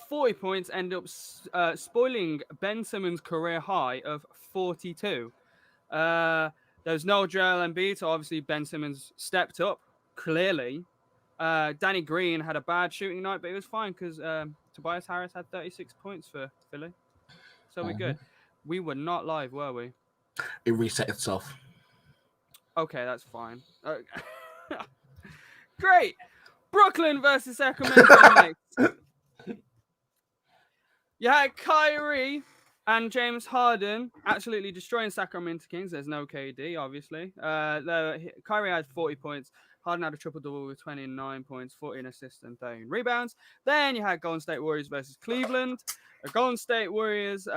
40 points, ended up spoiling Ben Simmons' career high of 42. There's no Joel Embiid, so obviously Ben Simmons stepped up, clearly. Danny Green had a bad shooting night, but it was fine because Tobias Harris had 36 points for Philly. So we're good. We were not live, were we? It reset itself. Okay, that's fine. Great. Brooklyn versus Sacramento Knicks. You had Kyrie and James Harden absolutely destroying Sacramento Kings. There's no KD, obviously. Kyrie had 40 points. Harden had a triple-double with 29 points, 14 assists, and 13 rebounds. Then you had Golden State Warriors versus Cleveland. Golden State Warriors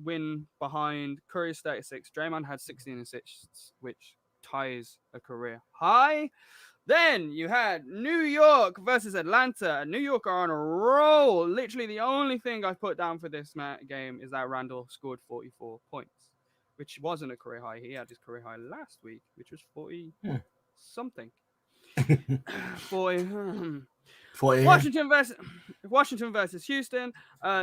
win behind Curry's 36. Draymond had 16 assists, which ties a career high. Then you had New York versus Atlanta. New York are on a roll. Literally, the only thing I put down for this game is that Randall scored 44 points, which wasn't a career high. He had his career high last week, which was 40 something. 40. 40. Washington versus Houston.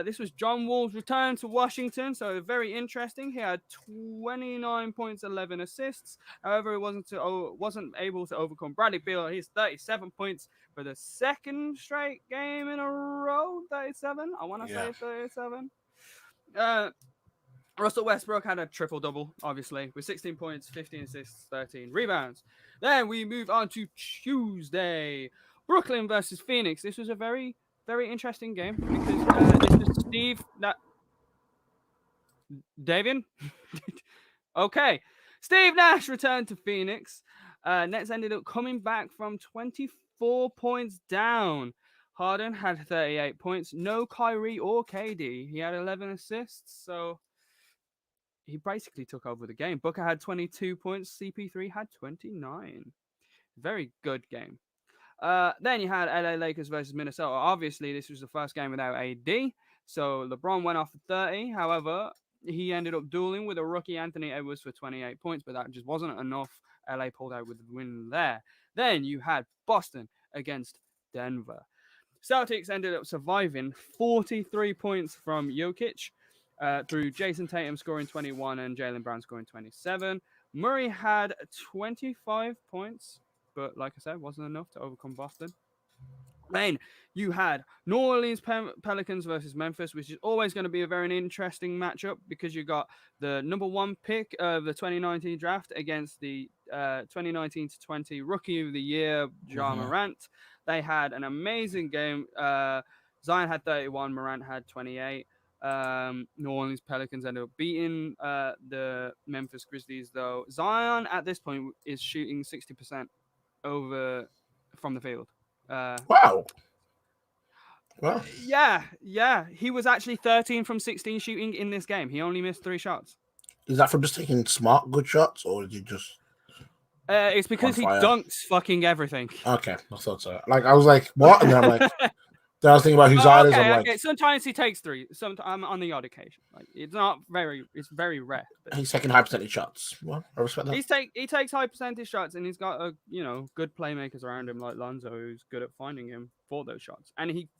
This was John Wall's return to Washington, so very interesting. He had 29 points, 11 assists. However, he wasn't able to overcome Bradley Beal. He's 37 points for the second straight game in a row. 37. I want to say 37. Russell Westbrook had a triple-double, obviously, with 16 points, 15 assists, 13 rebounds. Then we move on to Tuesday. Brooklyn versus Phoenix. This was a very, very interesting game because this was Steve... Davian? Okay. Steve Nash returned to Phoenix. Nets ended up coming back from 24 points down. Harden had 38 points. No Kyrie or KD. He had 11 assists, so he basically took over the game. Booker had 22 points. CP3 had 29. Very good game. Then you had LA Lakers versus Minnesota. Obviously, this was the first game without AD. So LeBron went off for 30. However, he ended up dueling with a rookie Anthony Edwards for 28 points, but that just wasn't enough. LA pulled out with the win there. Then you had Boston against Denver. Celtics ended up surviving 43 points from Jokic through Jason Tatum scoring 21 and Jaylen Brown scoring 27. Murray had 25 points, but like I said, wasn't enough to overcome Boston. Then you had New Orleans Pelicans versus Memphis, which is always going to be a very interesting matchup because you got the number one pick of the 2019 draft against the 2019 to 20 Rookie of the Year, Ja Morant. They had an amazing game. Zion had 31, Morant had 28. New Orleans Pelicans ended up beating the Memphis Grizzlies, though. Zion at this point is shooting 60% over from the field. Wow. Yeah. He was actually 13 from 16 shooting in this game. He only missed 3 shots. Is that from just taking smart, good shots, or did you just... It's because he dunks fucking everything. Okay, I thought so. Like, I was like, what? And then I'm like... Then I was thinking about who Zion is. I'm like, sometimes he takes 3. Sometimes on the odd occasion. Like it's very rare. But he's taking high percentage shots. Well, I respect that. He takes high percentage shots, and he's got good playmakers around him like Lonzo, who's good at finding him for those shots. And he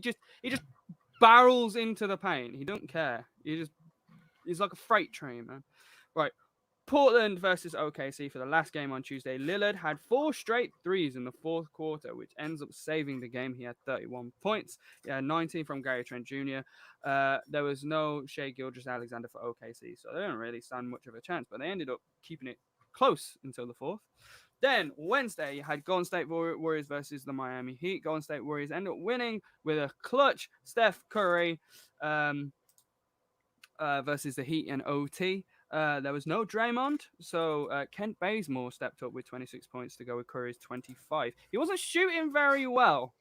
just barrels into the paint. He don't care. He's like a freight train, man. Right. Portland versus OKC for the last game on Tuesday. Lillard had 4 straight threes in the fourth quarter, which ends up saving the game. He had 31 points. He had 19 from Gary Trent Jr. There was no Shai Gilgeous-Alexander for OKC, so they didn't really stand much of a chance, but they ended up keeping it close until the fourth. Then Wednesday, you had Golden State Warriors versus the Miami Heat. Golden State Warriors ended up winning with a clutch Steph Curry versus the Heat in OT. There was no Draymond, so Kent Bazemore stepped up with 26 points to go with Curry's 25. He wasn't shooting very well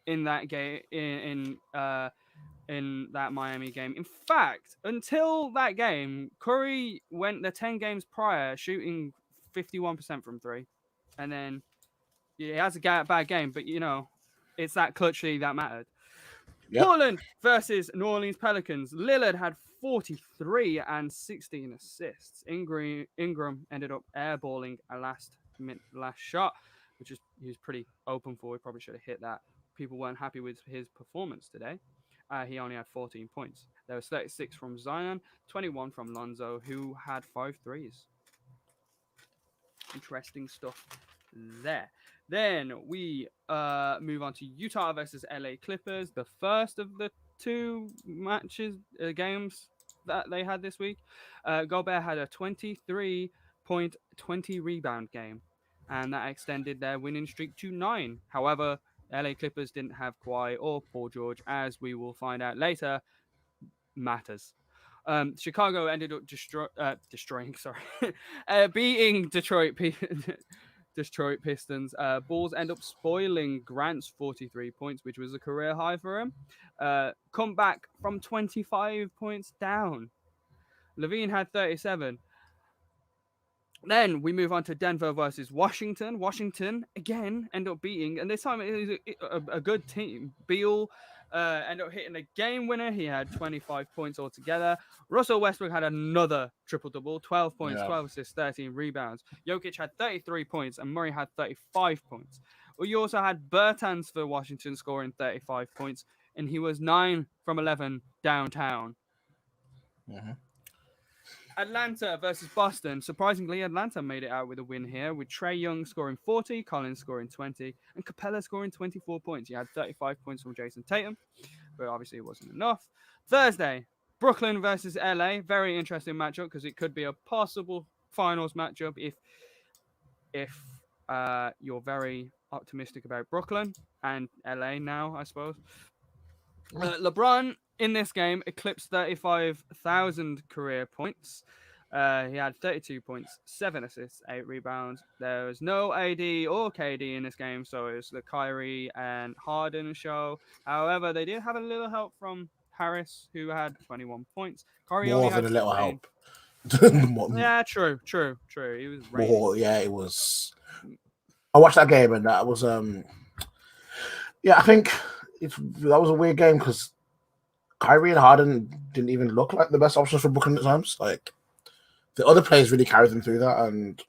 in that game, in that Miami game. In fact, until that game, Curry went the 10 games prior shooting 51% from 3, and then he has a bad game, but it's that clutchly that mattered. Yep. Portland versus New Orleans Pelicans. Lillard had 43 and 16 assists. Ingram ended up airballing a last shot, which he was pretty open for. He probably should have hit that. people weren't happy with his performance today. He only had 14 points. There was 36 from Zion, 21 from Lonzo, who had 5 threes. Interesting stuff there. Then we move on to Utah versus LA Clippers, the first of the 2 games that they had this week. Gobert had a 23-point, 20 rebound game, and that extended their winning streak to 9. However, LA Clippers didn't have Kawhi or Paul George, as we will find out later, matters. Chicago ended up destroying, beating Detroit Pistons. Bulls end up spoiling Grant's 43 points, which was a career high for him. Come back from 25 points down. Levine had 37. Then we move on to Denver versus Washington. Washington, again, end up beating, and this time it was a good team. Beal ended up hitting a game winner. He had 25 points altogether. Russell Westbrook had another triple-double, 12 points, 12 assists, 13 rebounds. Jokic had 33 points, and Murray had 35 points. Well, you also had Bertans for Washington scoring 35 points, and he was 9 from 11 downtown. Mm-hmm. Atlanta versus Boston. Surprisingly, Atlanta made it out with a win here, with Trae Young scoring 40, Collins scoring 20, and Capella scoring 24 points. He had 35 points from Jason Tatum, but obviously it wasn't enough. Thursday, Brooklyn versus LA. Very interesting matchup because it could be a possible finals matchup if you're very optimistic about Brooklyn and LA now, I suppose. LeBron in this game eclipsed 35,000 career points. He had 32 points, 7 assists, 8 rebounds. There was no AD or KD in this game, so it was the Kyrie and Harden show. However, they did have a little help from Harris, who had 21 points. Kyrie More only than had a little 15. help. Yeah, true. He was more. Yeah, it was. I watched that game, and that was yeah, I think that was a weird game because Kyrie and Harden didn't even look like the best options for Brooklyn at times. Like the other players really carried them through that, and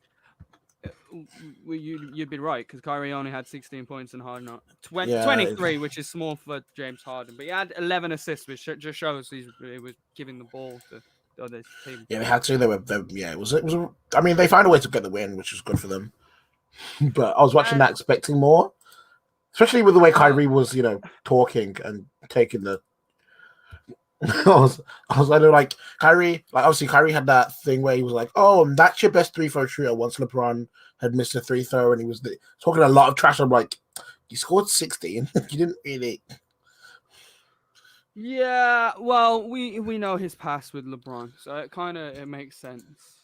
you'd be right because Kyrie only had 16 points and Harden not 23, which is small for James Harden. But he had 11 assists, which just shows he was giving the ball to the other team. Yeah, they had to. It was. I mean, they found a way to get the win, which was good for them. But I was watching that expecting more, especially with the way Kyrie was, talking and taking the. I was like Kyrie, obviously Kyrie had that thing where he was like, "Oh, that's your best 3-throw shooter." Once LeBron had missed a 3-throw and he was talking a lot of trash. I'm like, you scored 16. You didn't really. Yeah, well, we know his past with LeBron, so it makes sense.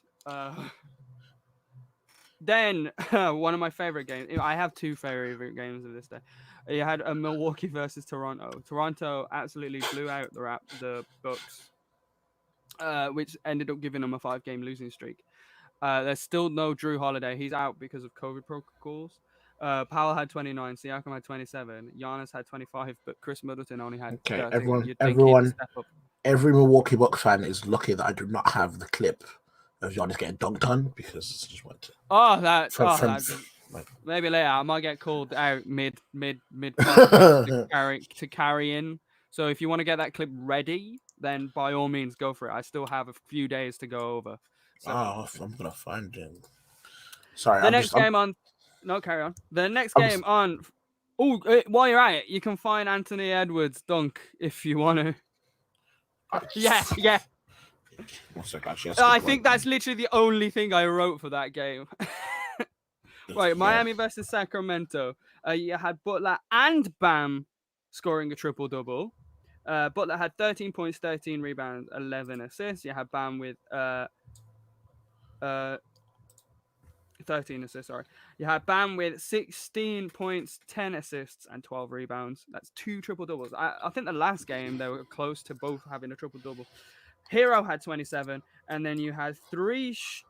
Then one of my favorite games. I have 2 favorite games of this day. You had a Milwaukee versus Toronto. Toronto absolutely blew out the Bucks, which ended up giving them a 5-game losing streak. There's still no Drew Holiday. He's out because of COVID protocols. Powell had 29, Siakam had 27, Giannis had 25, but Chris Middleton only had 13. Every Milwaukee Bucks fan is lucky that I do not have the clip of Giannis getting dunked on because it just went. Maybe later I might get called out mid to carry in. So if you want to get that clip ready, then by all means go for it. I still have a few days to go over. So, I'm gonna find him. Sorry. Carry on. The next game on. Oh, while you're at it, you can find Anthony Edwards dunk if you want to. Yeah. I think that's literally the only thing I wrote for that game. Right, Miami versus Sacramento. You had Butler and Bam scoring a triple-double. Butler had 13 points, 13 rebounds, 11 assists. You had Bam with 13 assists, sorry. You had Bam with 16 points, 10 assists, and 12 rebounds. That's 2 triple-doubles. I think the last game, they were close to both having a triple-double. Hero had 27, and then you had it's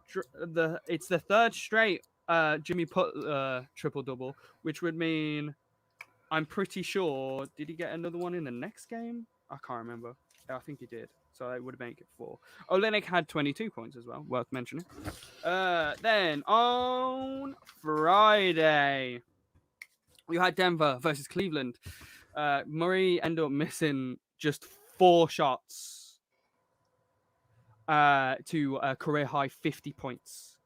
the third straight Jimmy triple-double, which would mean, I'm pretty sure, did he get another one in the next game? I can't remember. I think he did. So it would make it 4. Olynyk had 22 points as well, worth mentioning. Then on Friday, You had Denver versus Cleveland. Murray ended up missing just 4 shots to a career high 50 points.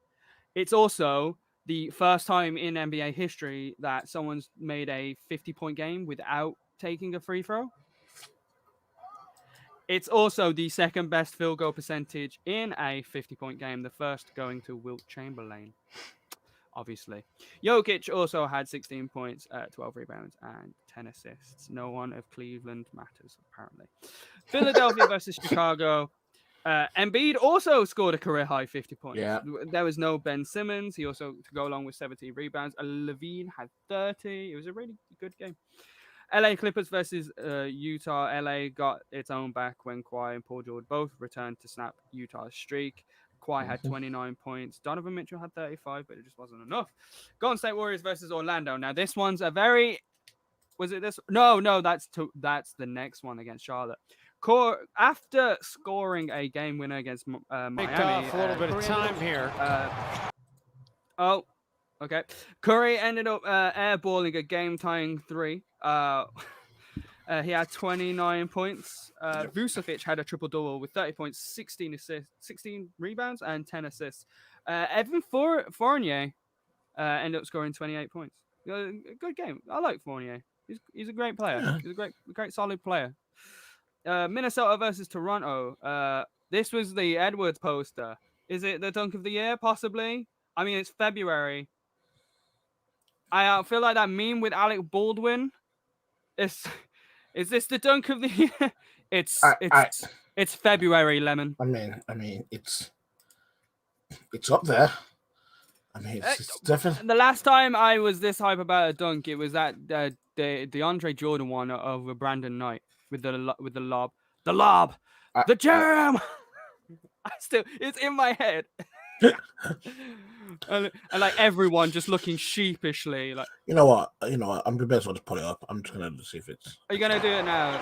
It's also the first time in NBA history that someone's made a 50-point game without taking a free throw. It's also the second best field goal percentage in a 50-point game, the first going to Wilt Chamberlain, obviously. Jokic also had 16 points, 12 rebounds, and 10 assists. No one of Cleveland matters, apparently. Philadelphia versus Chicago. Embiid also scored a career high 50 points. Yeah. There was no Ben Simmons. He also, to go along with 17 rebounds. Levine had 30. It was a really good game. LA Clippers versus Utah. LA got its own back when Kawhi and Paul George both returned to snap Utah's streak. Kawhi had 29 points. Donovan Mitchell had 35, but it just wasn't enough. Golden State Warriors versus Orlando. Now, this one's a very... Was it this? No, that's the next one against Charlotte. After scoring a game winner against Miami... a little bit of time here. Okay. Curry ended up airballing a game-tying 3. He had 29 points. Vucevic had a triple-double with 30 points, 16 assists, 16 rebounds, and 10 assists. Evan Fournier ended up scoring 28 points. Good game. I like Fournier. He's a great player. He's a great solid player. Minnesota versus Toronto. This was the Edwards poster. Is it the dunk of the year? Possibly. I mean, it's February. I feel like that meme with Alec Baldwin. Is this the dunk of the year? It's February, Lemon. I mean, it's up there. I mean, it's definitely. The last time I was this hype about a dunk, it was that the DeAndre Jordan one over Brandon Knight with the lob, the jam. It's in my head. and like everyone just looking sheepishly, like. You know what? I'm the best one to put it up. I'm just gonna see if it's. Are you gonna do it now?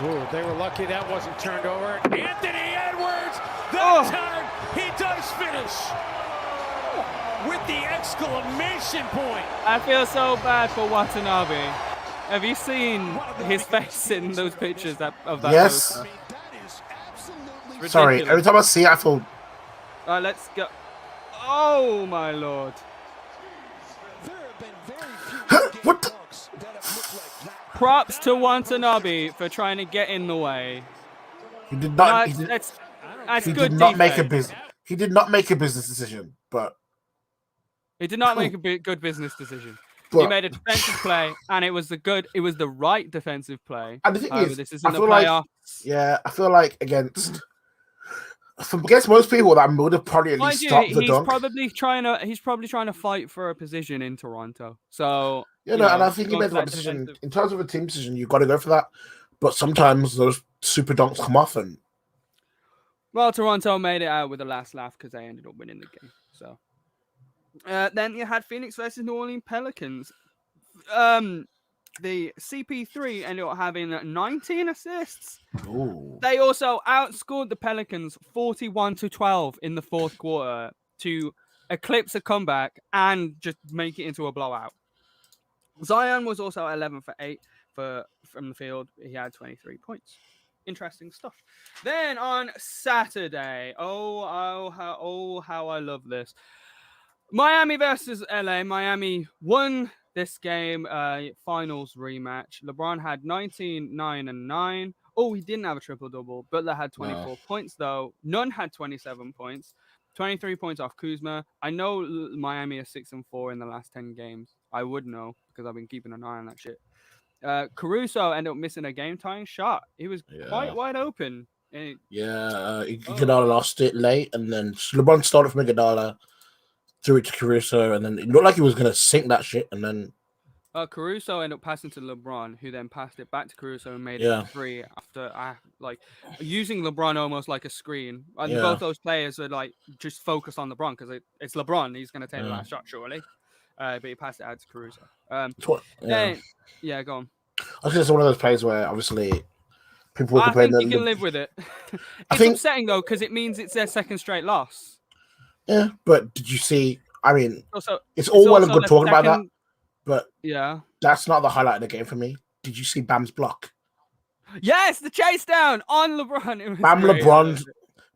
Ooh, they were lucky that wasn't turned over. Anthony Edwards, that time he does finish with the exclamation point. I feel so bad for Watanabe. Have you seen his face in those pictures of that? Yes. Sorry, every time I see it, I feel. All right, let's go. Oh my lord! What? The? Props to Watanabe for trying to get in the way. He did not. No, that's he good. Did not make a business. He did not make a business decision, but he did not make a good business decision. But, he made a defensive play, and it was the right defensive play. And the thing is, this isn't the playoffs. I feel like against most people, that would have probably at least stopped the dunk. He's probably trying to fight for a position in Toronto. So and I think he made the right decision in terms of a team decision. You've got to go for that, but sometimes those super dunks come off, and well, Toronto made it out with the last laugh because they ended up winning the game. So then you had Phoenix versus New Orleans Pelicans. The CP3 ended up having 19 assists. Ooh. They also outscored the Pelicans 41-12 in the fourth quarter to eclipse a comeback and just make it into a blowout. Zion was also 11 for 8 from the field. He had 23 points. Interesting stuff. Then on Saturday, how I love this. Miami versus LA. Miami won this game, finals rematch. LeBron had 19, 9, and 9. Oh, he didn't have a triple-double. Butler had 24 points, though. Nunn had 27 points. 23 points off Kuzma. I know Miami are 6-4 in the last 10 games. I would know because I've been keeping an eye on that shit. Caruso ended up missing a game-tying shot. He was quite wide open. Iguodala lost it late, and then LeBron started from Iguodala, threw it to Caruso, and then it looked like he was going to sink that shit, and then Caruso ended up passing to LeBron, who then passed it back to Caruso and made it 3 after using LeBron almost like a screen. And both those players are like just focused on LeBron because it's LeBron. He's going to take the last shot, surely. But he passed it out to Caruso. Then, go on. I think it's one of those plays where obviously people will complain. I think you can live with it. It's upsetting though because it means it's their second straight loss. Yeah, but did you see? I mean, it's all well and good talking about that, but That's not the highlight of the game for me. Did you see Bam's block? Yes, the chase down on LeBron. It was Bam great. LeBron.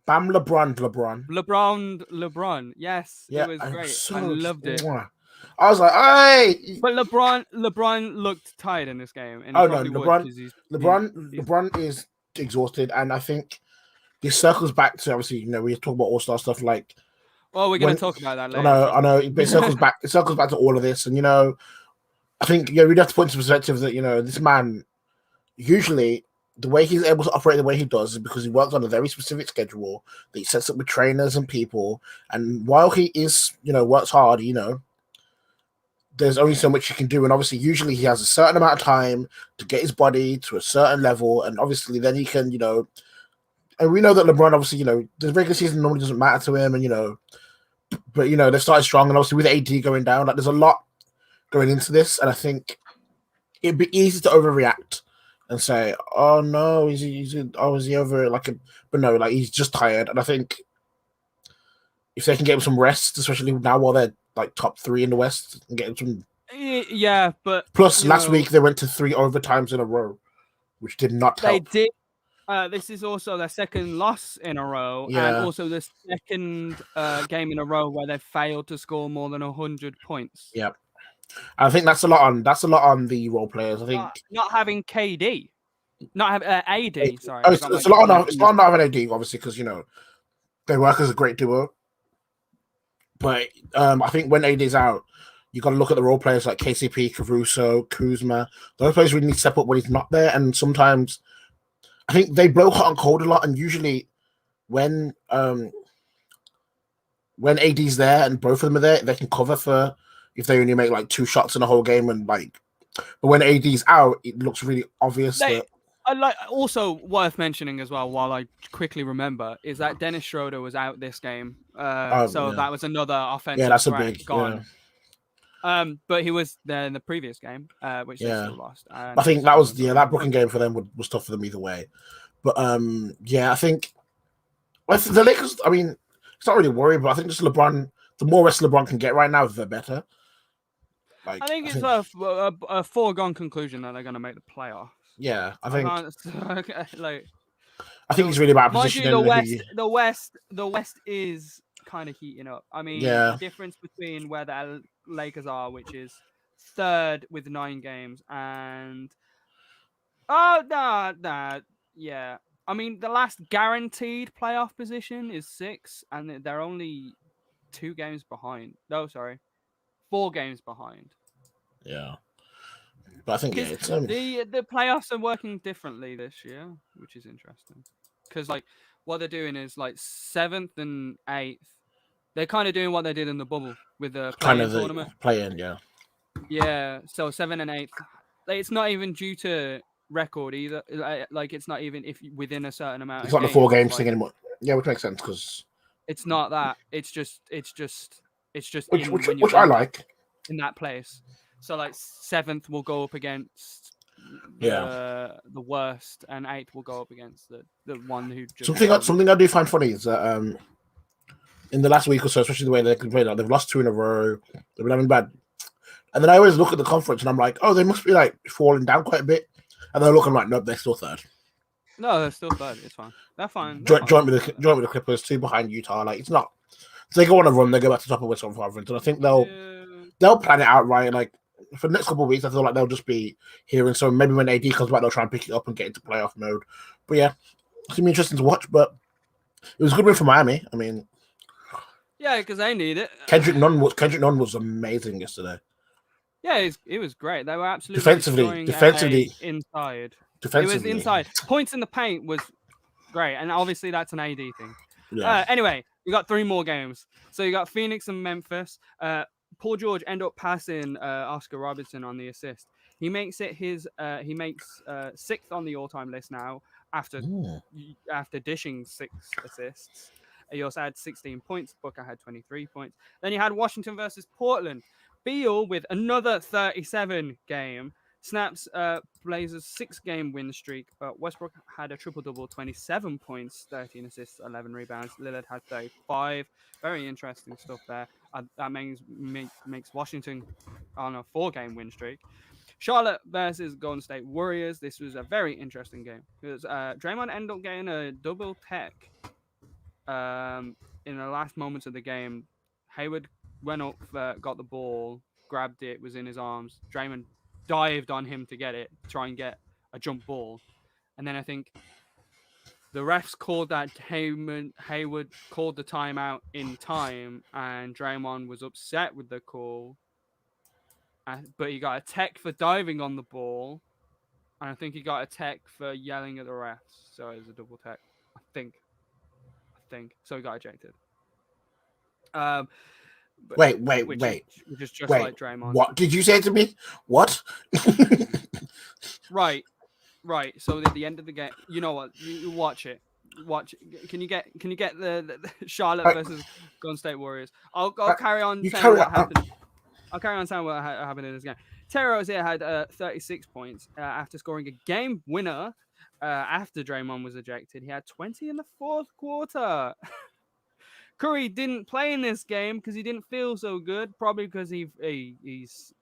Bam LeBron. LeBron. Yes, Yeah, it was I'm great. I so loved it. I was like, hey. But LeBron looked tired in this game, and he Oh no, probably would because he's LeBron is exhausted, and I think this circles back to obviously, we talk about all-star stuff like. Well, we're going to talk about that later. I know, but it circles back. It circles back to all of this, and I think we'd have to put into perspective that this man usually the way he's able to operate the way he does is because he works on a very specific schedule that he sets up with trainers and people. And while he is, works hard, there's only so much he can do. And obviously, usually he has a certain amount of time to get his body to a certain level. And obviously, then he can, and we know that LeBron, obviously, the regular season normally doesn't matter to him. And, but, they've started strong. And obviously, with AD going down, there's a lot going into this. And I think it'd be easy to overreact and say, "Oh no, is he over But no, he's just tired." And I think if they can get him some rest, especially now while they're top 3 in the West, and get him some. Yeah, but plus last week they went to 3 overtimes in a row, which did not help. They did. This is also their second loss in a row, and also the second game in a row where they failed to score more than 100 points. Yep. I think that's a lot on the role players. I think not having KD, not have AD. Sorry, it's a lot on not having AD, obviously, because they work as a great duo. But I think when AD's out, you got to look at the role players like KCP, Caruso, Kuzma. Those players really need to step up when he's not there. And sometimes I think they blow hot and cold a lot. And usually when AD's there and both of them are there, they can cover for if they only make 2 shots in a whole game. And but when AD's out, it looks really obvious that. Also worth mentioning as well, while I quickly remember, is that Dennis Schroeder was out this game, that was another offensive that's threat a big gone. Yeah. But he was there in the previous game, which they still lost. I think that was that Brooklyn game for them was tough for them either way. But I think the Lakers. I mean, it's not really worried, but I think just LeBron. The more rest LeBron can get right now, the better. I think it's a foregone conclusion that they're going to make the playoffs. Yeah, I think. I think it's really about positioning. The West is kind of heating up. I mean, the difference between where the Lakers are, which is 3rd with 9 games, and yeah. I mean, the last guaranteed playoff position is 6, and they're only 2 games behind. No, sorry, 4 games behind. Yeah. But I think it's the playoffs are working differently this year, which is interesting. Because what they're doing is 7th and 8th. They're kind of doing what they did in the bubble with the play-in tournament. Play-in, yeah. Yeah, so 7th and 8th. It's not even due to record either. It's not even if within a certain amount. It's not the 4 games thing anymore. Yeah, which makes sense because it's not that. It's just which I like in that place. So 7th will go up against the worst, and 8th will go up against the one who just something I do find funny is that in the last week or so, especially the way they played, they've lost 2 in a row. They've been having bad, and then I always look at the conference and I'm like, oh, they must be falling down quite a bit, and they're looking like, nope, they're still 3rd. No, they're still 3rd. It's fine. They're fine. Joint with the Clippers, 2 behind Utah. It's not. If they go on a run, they go back to the top of Western Conference, and I think they'll plan it out right. For the next couple of weeks, I feel like they'll just be here, and so maybe when AD comes back, they'll try and pick it up and get into playoff mode. But yeah, it's gonna be interesting to watch. But it was a good win for Miami. I mean, yeah, because they need it. Kendrick Nunn was amazing yesterday. Yeah, it was great. They were absolutely defensively inside. Defensively, it was inside. Points in the paint was great, and obviously that's an AD thing. Yeah. Anyway, we got 3 more games. So you got Phoenix and Memphis. Paul George ended up passing Oscar Robertson on the assist. He makes it his. He makes 6th on the all-time list now after dishing 6 assists. He also had 16 points. Booker had 23 points. Then you had Washington versus Portland. Beal with another 37 game snaps Blazers 6-game win streak. Westbrook had a triple-double, 27 points, 13 assists, 11 rebounds. Lillard had 35. Very interesting stuff there. That makes Washington on a 4-game win streak. Charlotte versus Golden State Warriors. This was a very interesting game because Draymond ended up getting a double tech in the last moments of the game. Hayward went up, got the ball, grabbed it, was in his arms. Draymond dived on him to get it, try and get a jump ball. And then I think the refs called that Hayward called the timeout in time, and Draymond was upset with the call. But he got a tech for diving on the ball, and I think he got a tech for yelling at the refs. So it was a double tech, I think. So he got ejected. Wait. Which is just like Draymond. What did you say to me? What? Right. So at the end of the game, you know what? You watch it. Can you get the Charlotte versus Golden State Warriors? I'll carry on saying what happened. I'll carry on saying what happened in this game. Terry Rozier had 36 points after scoring a game winner after Draymond was ejected. He had 20 in the fourth quarter. Curry didn't play in this game because he didn't feel so good, probably because he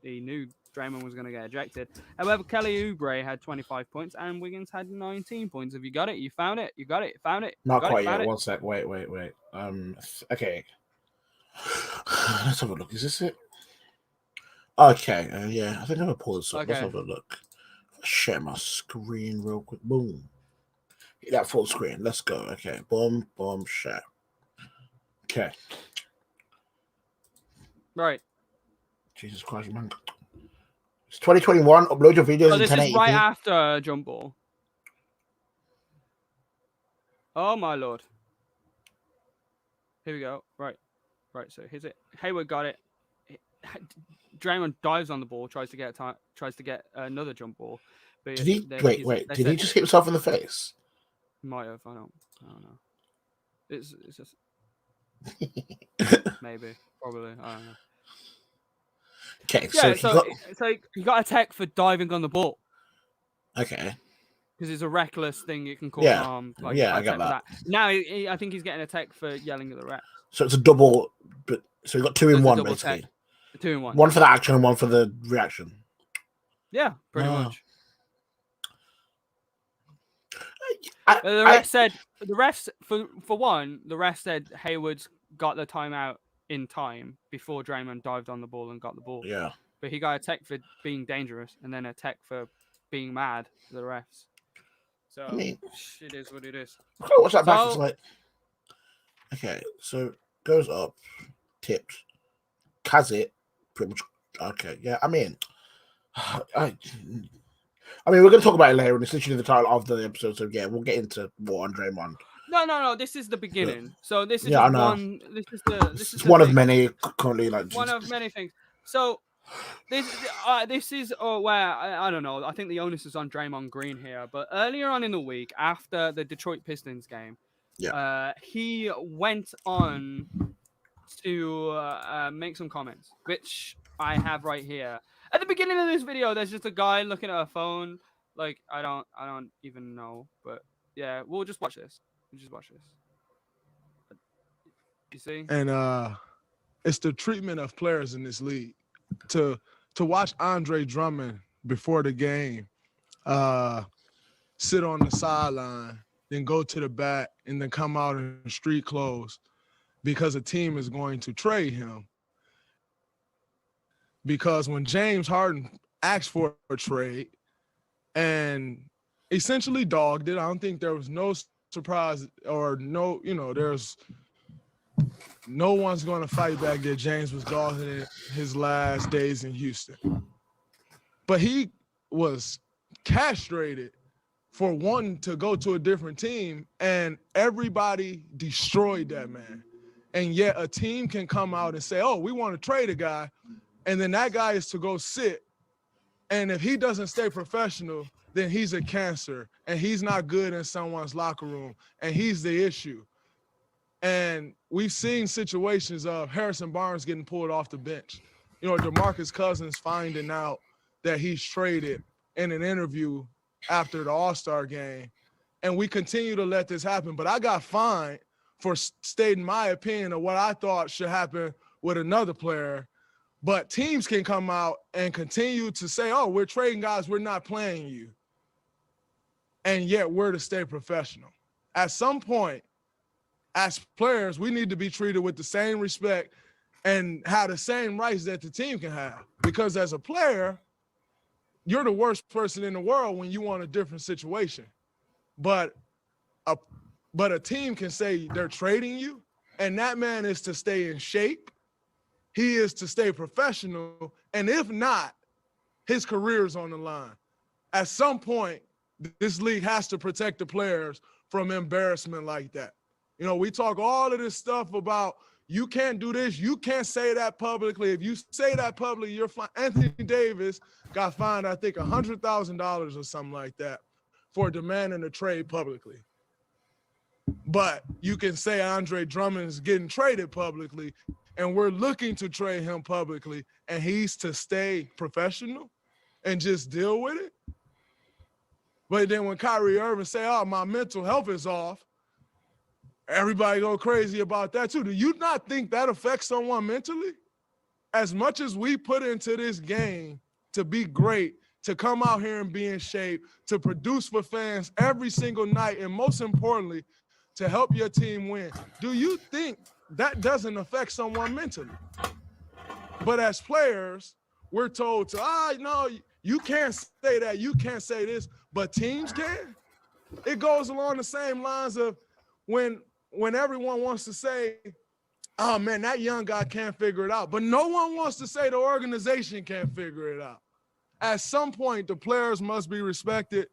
knew Draymond was going to get ejected. However, Kelly Oubre had 25 points and Wiggins had 19 points. Have you got it? You found it? You got it? Found it? Not quite yet. 1 sec. Wait. Okay. Let's have a look. Is this it? Okay. Yeah, I think I'm going to pull this up. Okay. Let's have a look. Share my screen real quick. Boom. Hit that full screen. Let's go. Okay. Boom, share. Okay. Right. Jesus Christ, man. It's 2021. Upload your videos in 1080p. This is right after jump ball. Oh, my Lord. Here we go. Right. So here's it. Hayward got it. Draymond dives on the ball, tries to get another jump ball. But did he wait? Did he just hit himself in the face? Might have. I don't know. It's just maybe, probably. I don't know. Okay, yeah. So he got a tech for diving on the ball. Okay. Because it's a reckless thing you can call harm. I got that. Now I think he's getting a tech for yelling at the refs. So it's a double, but so he got 2 in 1 basically. 2 in 1. One for the action and one for the reaction. Yeah, pretty much. The ref said Hayward's got the timeout in time before Draymond dived on the ball and got the ball. Yeah. But he got a tech for being dangerous and then a tech for being mad to the refs. So it is what it is. What's that back? It's like, okay, so goes up, tipped, has it, pretty much. Okay, yeah. I mean, we're going to talk about it later, and it's literally the title of the episode. So yeah, we'll get into more on Draymond. No. This is the beginning. So this is one. This is one of many currently. One of many things. So this is where I don't know. I think the onus is on Draymond Green here. But earlier on in the week, after the Detroit Pistons game, he went on to make some comments, which I have right here. At the beginning of this video, there's just a guy looking at a phone. Like I don't even know, but yeah, we'll just watch this. You see? And it's the treatment of players in this league. To watch Andre Drummond before the game sit on the sideline, then go to the bat, and then come out in street clothes because a team is going to trade him. Because when James Harden asked for a trade and essentially dogged it, I don't think there was no surprise or there's no one's going to fight back that James was dogging it his last days in Houston. But he was castrated for wanting to go to a different team, and everybody destroyed that man. And yet a team can come out and say, oh, we want to trade a guy, and then that guy is to go sit. And if he doesn't stay professional, then he's a cancer, and he's not good in someone's locker room, and he's the issue. And we've seen situations of Harrison Barnes getting pulled off the bench. DeMarcus Cousins finding out that he's traded in an interview after the All-Star game. And we continue to let this happen. But I got fined for stating my opinion of what I thought should happen with another player But teams can come out and continue to say, oh, we're trading guys, we're not playing you. And yet we're to stay professional. At some point, as players, we need to be treated with the same respect and have the same rights that the team can have. Because as a player, you're the worst person in the world when you want a different situation. But a team can say they're trading you, and that man is to stay in shape. He is to stay professional. And if not, his career is on the line. At some point, this league has to protect the players from embarrassment like that. You know, we talk all of this stuff about you can't do this, you can't say that publicly. If you say that publicly, you're fine. Anthony Davis got fined, I think, $100,000 or something like that for demanding a trade publicly. But you can say Andre Drummond is getting traded publicly, and we're looking to trade him publicly, and he's to stay professional and just deal with it. But then when Kyrie Irving say, oh, my mental health is off, everybody go crazy about that too. Do you not think that affects someone mentally? As much as we put into this game to be great, to come out here and be in shape, to produce for fans every single night, and most importantly, to help your team win, do you think that doesn't affect someone mentally? But as players, we're told to, no, you can't say that, you can't say this, but teams can. It goes along the same lines of when everyone wants to say, oh man, that young guy can't figure it out, but no one wants to say the organization can't figure it out. At some point, the players must be respected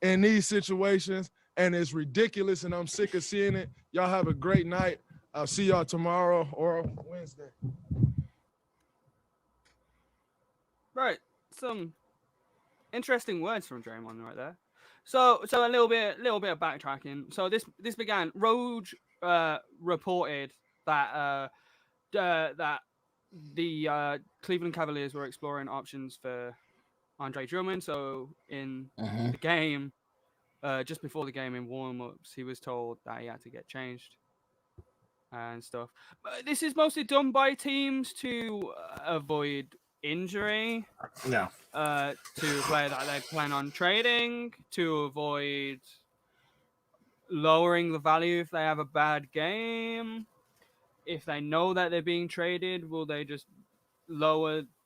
in these situations, and it's ridiculous, and I'm sick of seeing it. Y'all have a great night. I'll see y'all tomorrow or Wednesday. Right. Some interesting words from Draymond right there. So a little bit of backtracking. So this began. Roge reported that that the Cleveland Cavaliers were exploring options for Andre Drummond. So in the game, just before the game in warm-ups, he was told that he had to get changed and stuff. But this is mostly done by teams to avoid injury. Yeah. To a player that they plan on trading, to avoid lowering the value if they have a bad game. If they know that they're being traded, will they just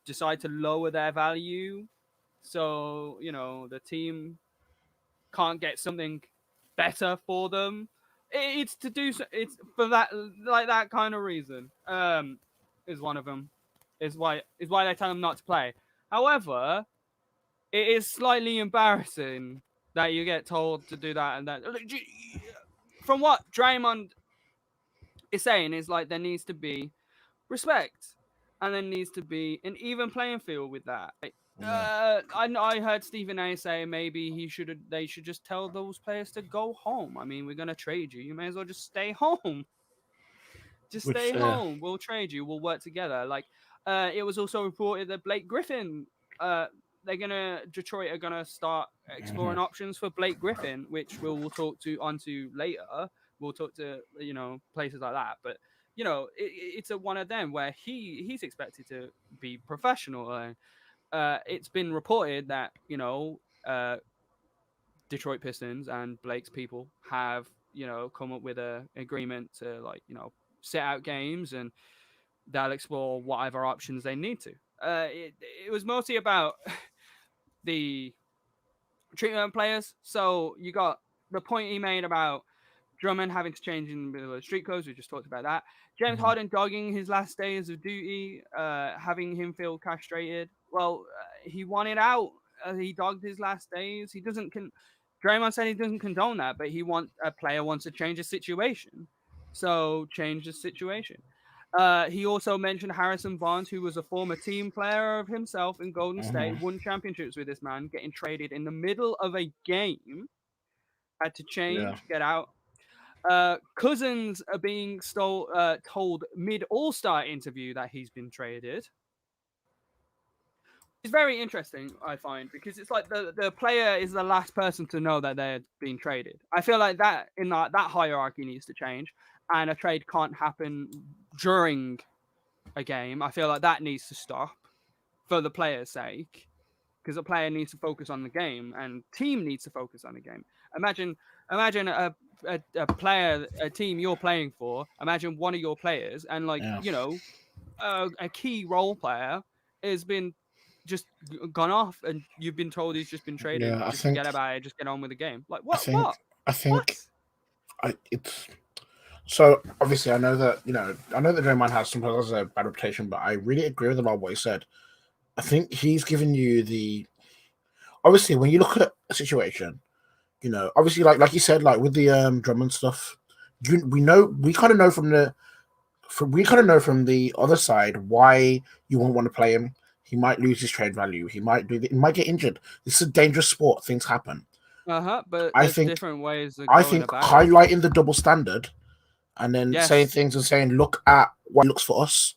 decide to lower their value? So, you know, the team can't get something better for them. It's for that, like that kind of reason. Is one of them. Is why they tell them not to play. However, it is slightly embarrassing that you get told to do that and that. From what Draymond is saying, is like there needs to be respect, and there needs to be an even playing field with that. I heard Stephen A. say maybe they should just tell those players to go home. I mean, we're gonna trade you. You may as well just stay home. Just stay home. We'll trade you. We'll work together. Like, it was also reported that Blake Griffin, Detroit are gonna start exploring options for Blake Griffin, which we'll talk onto later. We'll talk to places like that, but it's one of them where he's expected to be professional. It's been reported that Detroit Pistons and Blake's people have come up with an agreement to sit out games, and they'll explore whatever options they need to. It was mostly about the treatment of players. So you got the point he made about Drummond having to change in the middle of the street codes. We just talked about that. James Harden dogging his last days of duty, having him feel castrated. Well, he wanted out. He dogged his last days. He doesn't. Draymond said he doesn't condone that, but a player wants to change the situation. So change the situation. He also mentioned Harrison Barnes, who was a former team player of himself in Golden State, won championships with this man, getting traded in the middle of a game, had to change, get out. Cousins are being told mid-All-Star interview that he's been traded. It's very interesting, I find, because it's like the player is the last person to know that they're being traded. I feel like that hierarchy needs to change, and a trade can't happen during a game. I feel like that needs to stop for the player's sake, because a player needs to focus on the game and team needs to focus on the game. Imagine a player, a team you're playing for. Imagine one of your players and Yeah. a key role player has been just gone off and you've been told he's just been traded. Yeah, I Just think forget about it. Just get on with the game. Like I what? think What? I What? think it's so obviously I know that Draymond has sometimes a bad reputation, but I really agree with him on what he said. I think he's given you the obviously when you look at a situation, obviously like you said, like with the Drummond stuff, we kind of know from the other side why you won't want to play him. He might lose his trade value. He might get injured. This is a dangerous sport. Things happen. But I there's think different ways of I going think about it. highlighting the double standard and then saying Yes. things and saying, look at what looks for us.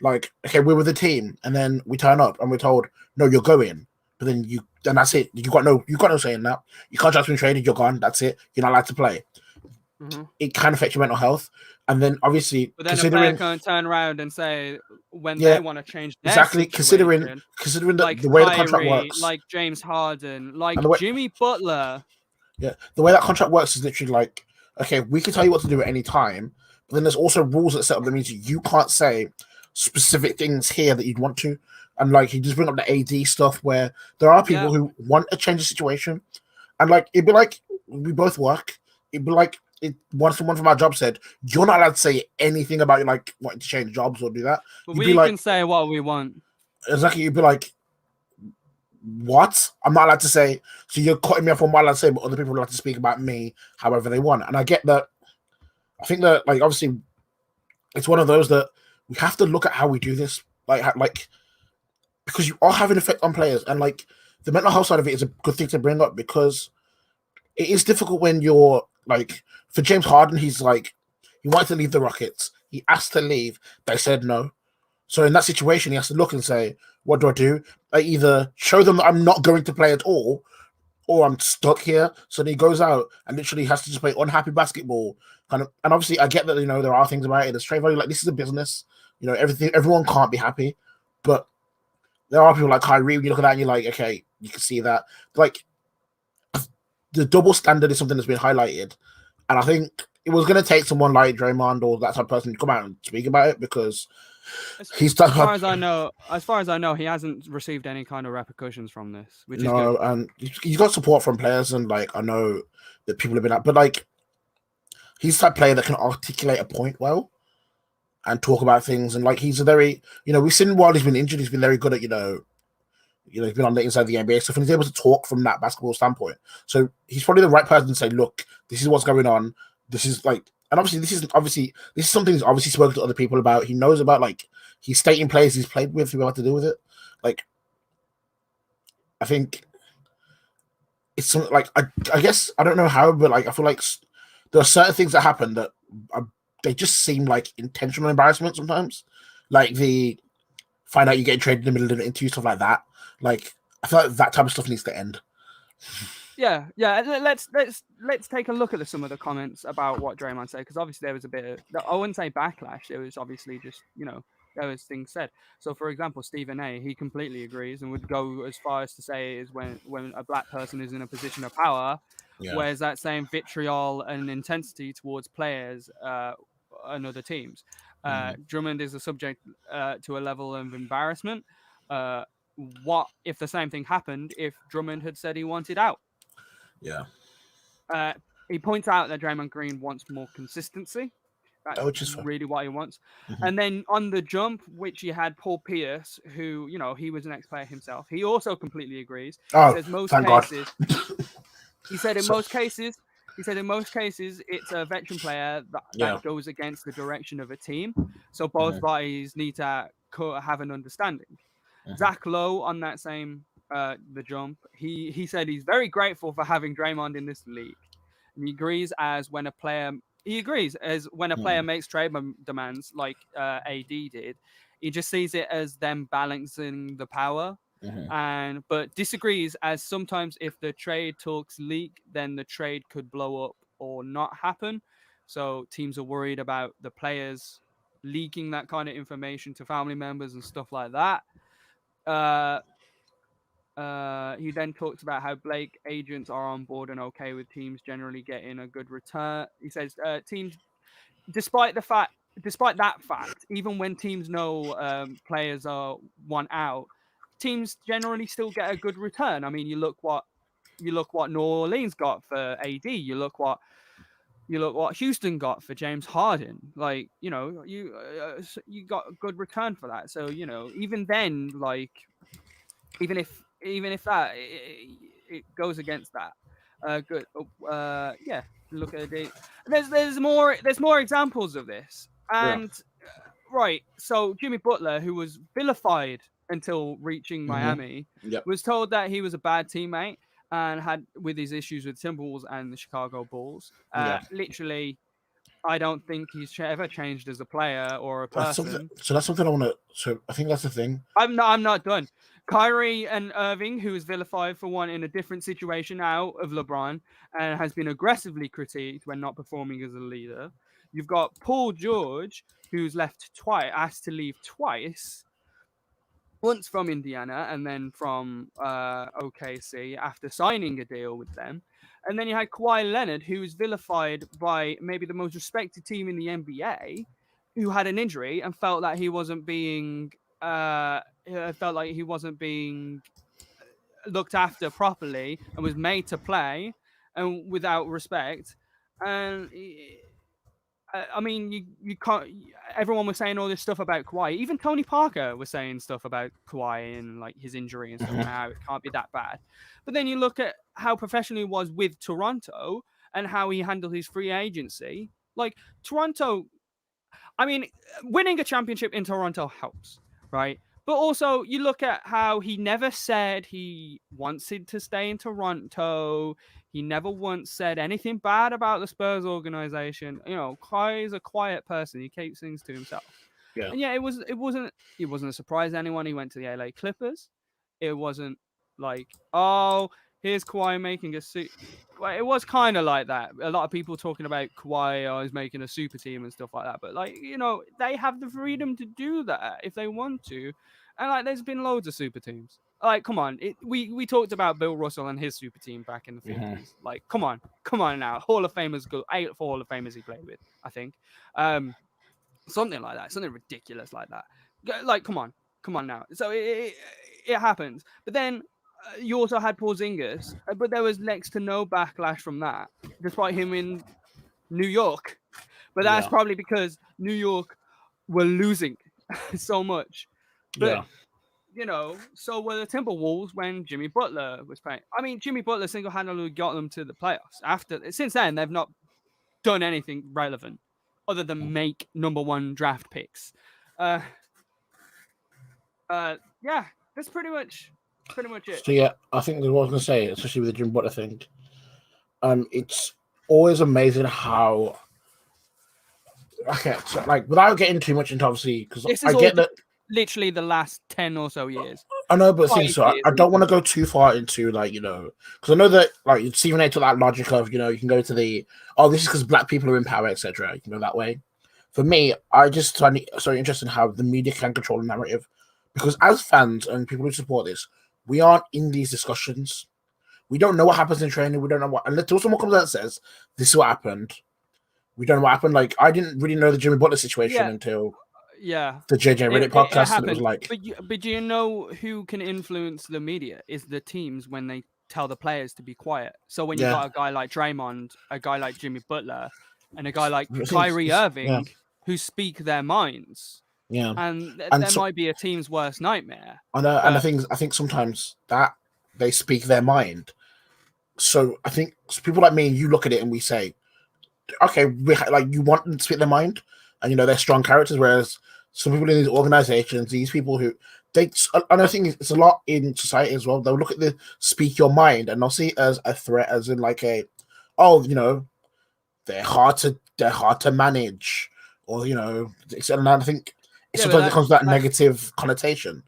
Like, okay, we're with the team, and then we turn up and we're told, no, you're going. But then that's it. You got no say in that. Your contract's been traded, you're gone. That's it. You're not allowed to play. Mm-hmm. It can affect your mental health. And then obviously, But then a considering player can't turn around and say when Yeah, they want to change their exactly, situation, considering like the way the contract Kyrie, works, like James Harden, like and the way Jimmy Butler. yeah, the way that contract works is literally like, okay, we can tell you what to do at any time, but then there's also rules that set up that means you can't say specific things here that you'd want to. And like you just bring up the AD stuff where there are people who want to change the situation, and like it'd be like we both work. It'd be like someone from our job said you're not allowed to say anything about like wanting to change jobs or do that. But You'd we be like, can say what we want. exactly. You'd be like, what? I'm not allowed to say. So you're cutting me off on what I'm allowed to say, but other people are allowed to speak about me however they want. And I get that. I think that like obviously it's one of those that we have to look at how we do this, like because you are having an effect on players, and like the mental health side of it is a good thing to bring up because it is difficult when you're like for James Harden, he's like he wanted to leave the Rockets, he asked to leave, they said no. So in that situation, he has to look and say, "What do? I either show them that I'm not going to play at all, or I'm stuck here." So then he goes out and literally has to just play unhappy basketball. Kind of, and obviously, I get that there are things about it. There's trade value. Like this is a business. Everyone can't be happy, but there are people like Kyrie. When you look at that, and you're like, okay, you can see that. Like the double standard is something that's been highlighted, and I think it was going to take someone like Draymond or that type of person to come out and speak about it because he's done. As far as I know, he hasn't received any kind of repercussions from this, which is No, good. and he's got support from players, and like I know that people have been at, but like he's the type of player that can articulate a point well and talk about things, and like he's a very, we've seen while he's been injured, he's been very good at he's been on the inside of the NBA stuff, and he's able to talk from that basketball standpoint. So he's probably the right person to say, look, this is what's going on. This is like, and obviously this is something he's obviously spoken to other people about. He knows about, like, he's stating players he's played with who have to do with it. Like, I think it's something like I guess I don't know how, but like I feel like there are certain things that happen that they just seem like intentional embarrassment sometimes. Like the find out you get traded in the middle of an interview, stuff like that. Like I feel like that type of stuff needs to end. Yeah. Let's take a look at some of the comments about what Draymond said, because obviously there was a bit of, I wouldn't say backlash. It was obviously just there was things said. So for example, Stephen A, he completely agrees and would go as far as to say is when a black person is in a position of power, whereas that same vitriol and intensity towards players and other teams. Drummond is a subject to a level of embarrassment. What if the same thing happened if Drummond had said he wanted out? Yeah. He points out that Draymond Green wants more consistency. That's really what he wants. Mm-hmm. And then on the jump, which you had Paul Pierce, who, he was an ex-player himself. He also completely agrees. Oh, he says most thank cases, God. He said in most cases, it's a veteran player that goes against the direction of a team. So both parties need to have an understanding. Zach Lowe on that same the jump, he said he's very grateful for having Draymond in this league, and he agrees as when a player makes trade demands like AD did, he just sees it as them balancing the power, but disagrees as sometimes if the trade talks leak, then the trade could blow up or not happen. So teams are worried about the players leaking that kind of information to family members and stuff like that. He then talked about how Blake agents are on board and okay with teams generally getting a good return. He says teams, despite that fact, even when teams know players are one out, teams generally still get a good return. I mean, you look what New Orleans got for AD. You look what Houston got for James Harden. Like, you got a good return for that. So, even then, like, even if that it goes against that, good. Yeah, look at it. There's more examples of this, and right. So Jimmy Butler, who was vilified until reaching Miami, Yep. was told that he was a bad teammate and had with his issues with Timberwolves and the Chicago Bulls. Literally, I don't think he's ever changed as a player or a person. That's something I want to. So I think that's the thing. I'm not done. Kyrie and Irving, who is vilified for one in a different situation out of LeBron and has been aggressively critiqued when not performing as a leader. You've got Paul George, who's asked to leave twice. Once from Indiana and then from OKC after signing a deal with them. And then you had Kawhi Leonard, who was vilified by maybe the most respected team in the NBA, who had an injury and felt that he wasn't being looked after properly and was made to play and without respect. And I mean, you can't. Everyone was saying all this stuff about Kawhi. Even Tony Parker was saying stuff about Kawhi and like his injury and stuff. And how it can't be that bad. But then you look at how professional he was with Toronto and how he handled his free agency. Like Toronto, I mean, winning a championship in Toronto helps, right? But also, you look at how he never said he wanted to stay in Toronto. He never once said anything bad about the Spurs organization. Kawhi is a quiet person. He keeps things to himself. Yeah. And yeah, it wasn't a surprise to anyone. He went to the LA Clippers. It wasn't like, oh, here's Kawhi making a suit. Well, it was kind of like that. A lot of people talking about Kawhi is making a super team and stuff like that. But like, they have the freedom to do that if they want to. And like, there's been loads of super teams. Like, come on. We talked about Bill Russell and his super team back in the 50s. Like, come on now. Hall of Famers, 8 Hall of Famers he played with, I think. Something like that. Something ridiculous like that. Like, come on now. So it happens. But then you also had Porzingis, but there was next to no backlash from that, despite him in New York. But that's probably because New York were losing so much. But, so were the Timberwolves when Jimmy Butler was playing. I mean, Jimmy Butler single-handedly got them to the playoffs. Since then, they've not done anything relevant other than make number 1 draft picks. Yeah, that's pretty much it. So yeah, I think what I was going to say, especially with the Jimmy Butler thing, it's always amazing how. Okay, so like without getting too much into obviously, because I get that literally the last 10 or so years. I know, but see, so I don't want to go too far into like because I know that like Stephen A. took that logic of you can go to the this is because black people are in power, etc. You can go that way. For me, I just find it so interesting how the media can control the narrative, because as fans and people who support this, we aren't in these discussions. We don't know what happens in training. We don't know what until someone comes out and says this is what happened. We don't know what happened. Like I didn't really know the Jimmy Butler situation until the JJ Redick podcast. And it was like, but do you know who can influence the media? Is the teams when they tell the players to be quiet. So when you got a guy like Draymond, a guy like Jimmy Butler, and a guy like Kyrie Irving who speak their minds. Yeah, and there might be a team's worst nightmare. I know, and I think sometimes that they speak their mind. So I think people like me and you look at it and we say, okay, you want them to speak their mind, and they're strong characters. Whereas some people in these organizations, these people who and I think it's a lot in society as well. They'll look at the speak your mind and they'll see it as a threat, as in like they're hard to manage, or and I think sometimes it comes with that negative connotation.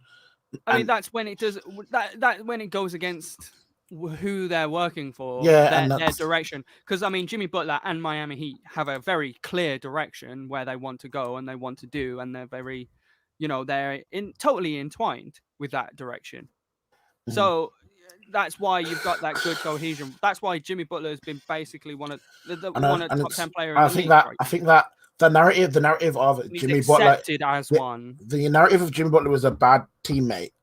I mean, that's when it does that when it goes against who they're working for, Yeah, and their that's direction. Because I mean, Jimmy Butler and Miami Heat have a very clear direction where they want to go and they want to do, and they're very, they're totally entwined with that direction. Mhm. So that's why you've got that good cohesion. That's why Jimmy Butler has been basically one of and top 10 player in I the think league that right I now. think that the narrative of And he's Jimmy Butler, accepted as one. the narrative of Jimmy Butler was a bad teammate,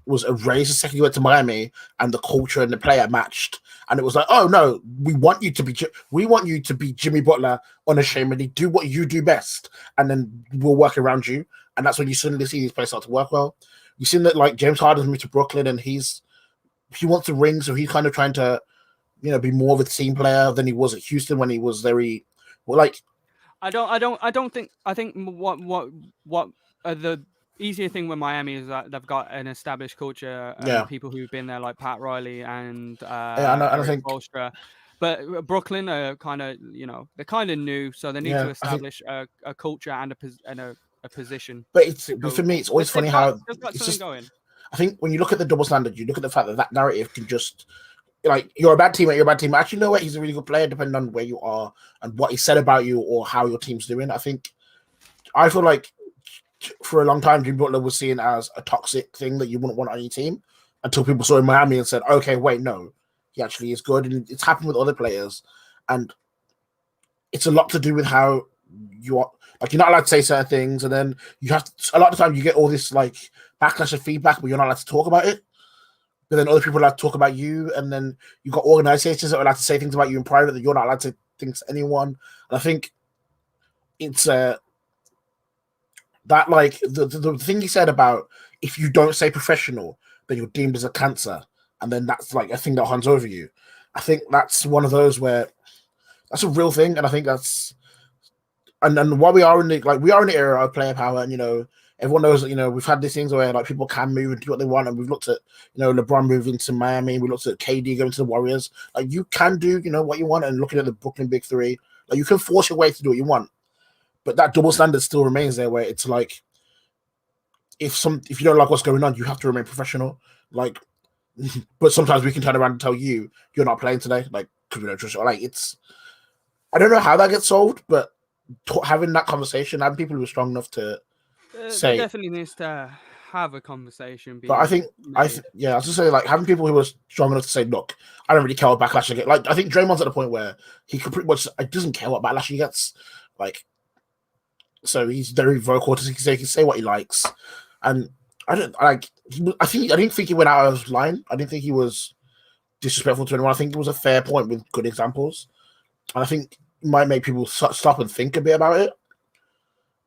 was erased the second he went to Miami, and the culture and the player matched. And it was like, oh no, we want you to be Jimmy Butler unashamedly. Do what you do best, and then we'll work around you. And that's when you suddenly see these players start to work well. You've seen that like James Harden's moved to Brooklyn, and he wants to ring, so he's kind of trying to be more of a team player than he was at Houston when he was very like. I think what the easier thing with Miami is that they've got an established culture and people who've been there like Pat Riley and I think Spoelstra. But Brooklyn are kind of they're kind of new, so they need to establish a culture and a position. But for me, it's always funny how they've got something going. I think when you look at the double standard, you look at the fact that narrative can just like you're a bad teammate. Actually, you know what? He's a really good player, depending on where you are and what he said about you or how your team's doing. I feel like for a long time, Jimmy Butler was seen as a toxic thing that you wouldn't want on your team until people saw in Miami and said, "Okay, wait, no, he actually is good." And it's happened with other players, and it's a lot to do with how you are. Like, you're not allowed to say certain things, and then you have to, a lot of the time you get all this like backlash of feedback, but you're not allowed to talk about it. But then other people are allowed to talk about you, and then you've got organizations that are allowed to say things about you in private that you're not allowed to think to anyone. And I think it's that like the thing he said about if you don't say professional, then you're deemed as a cancer, and then that's like a thing that hangs over you. I think that's one of those where that's a real thing, and I think that's and while we are in the era of player power, and everyone knows that we've had these things where like people can move and do what they want, and we've looked at LeBron moving to Miami, we looked at KD going to the Warriors. Like, you can do what you want, and looking at the Brooklyn Big Three, like, you can force your way to do what you want, but that double standard still remains there, where it's like if you don't like what's going on, you have to remain professional. Like, but sometimes we can turn around and tell you you're not playing today, like, because we don't trust you. Like, it's I don't know how that gets solved, but having that conversation, having people who are strong enough to say, definitely needs to have a conversation. But I think I was just saying, like, having people who are strong enough to say, look, I don't really care what backlash I get. Like, I think Draymond's at the point where he could pretty much doesn't care what backlash he gets. Like, so he's very vocal to say he can say what he likes, and I didn't think he went out of line. I didn't think he was disrespectful to anyone. I think it was a fair point with good examples, and I think it might make people stop and think a bit about it,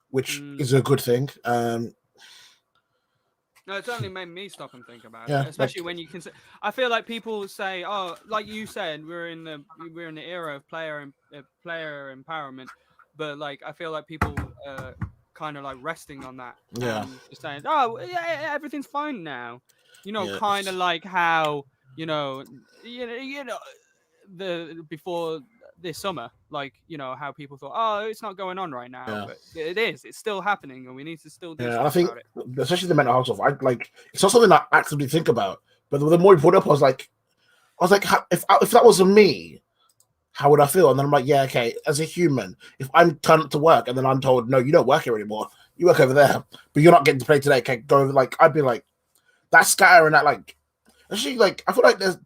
which is a good thing. No, it certainly made me stop and think about it, especially when you consider. I feel like people say, "Oh, like you said, we're in the era of player empowerment," but like I feel like people kind of like resting on that, just saying, "Oh, yeah, everything's fine now," kind of like how the before this summer, like how people thought, oh, it's not going on right now, but it is. It's still happening, and we need to still do something about it. Especially the mental health stuff. It's not something I actively think about, but the more you put up, I was like, if that was me, how would I feel? And then I'm like, yeah, okay, as a human, if I'm turned up to work and then I'm told, no, you don't work here anymore, you work over there, but you're not getting to play today, okay, go over. Like, I'd be like, that's scattering. That, like, actually, like, I feel like there's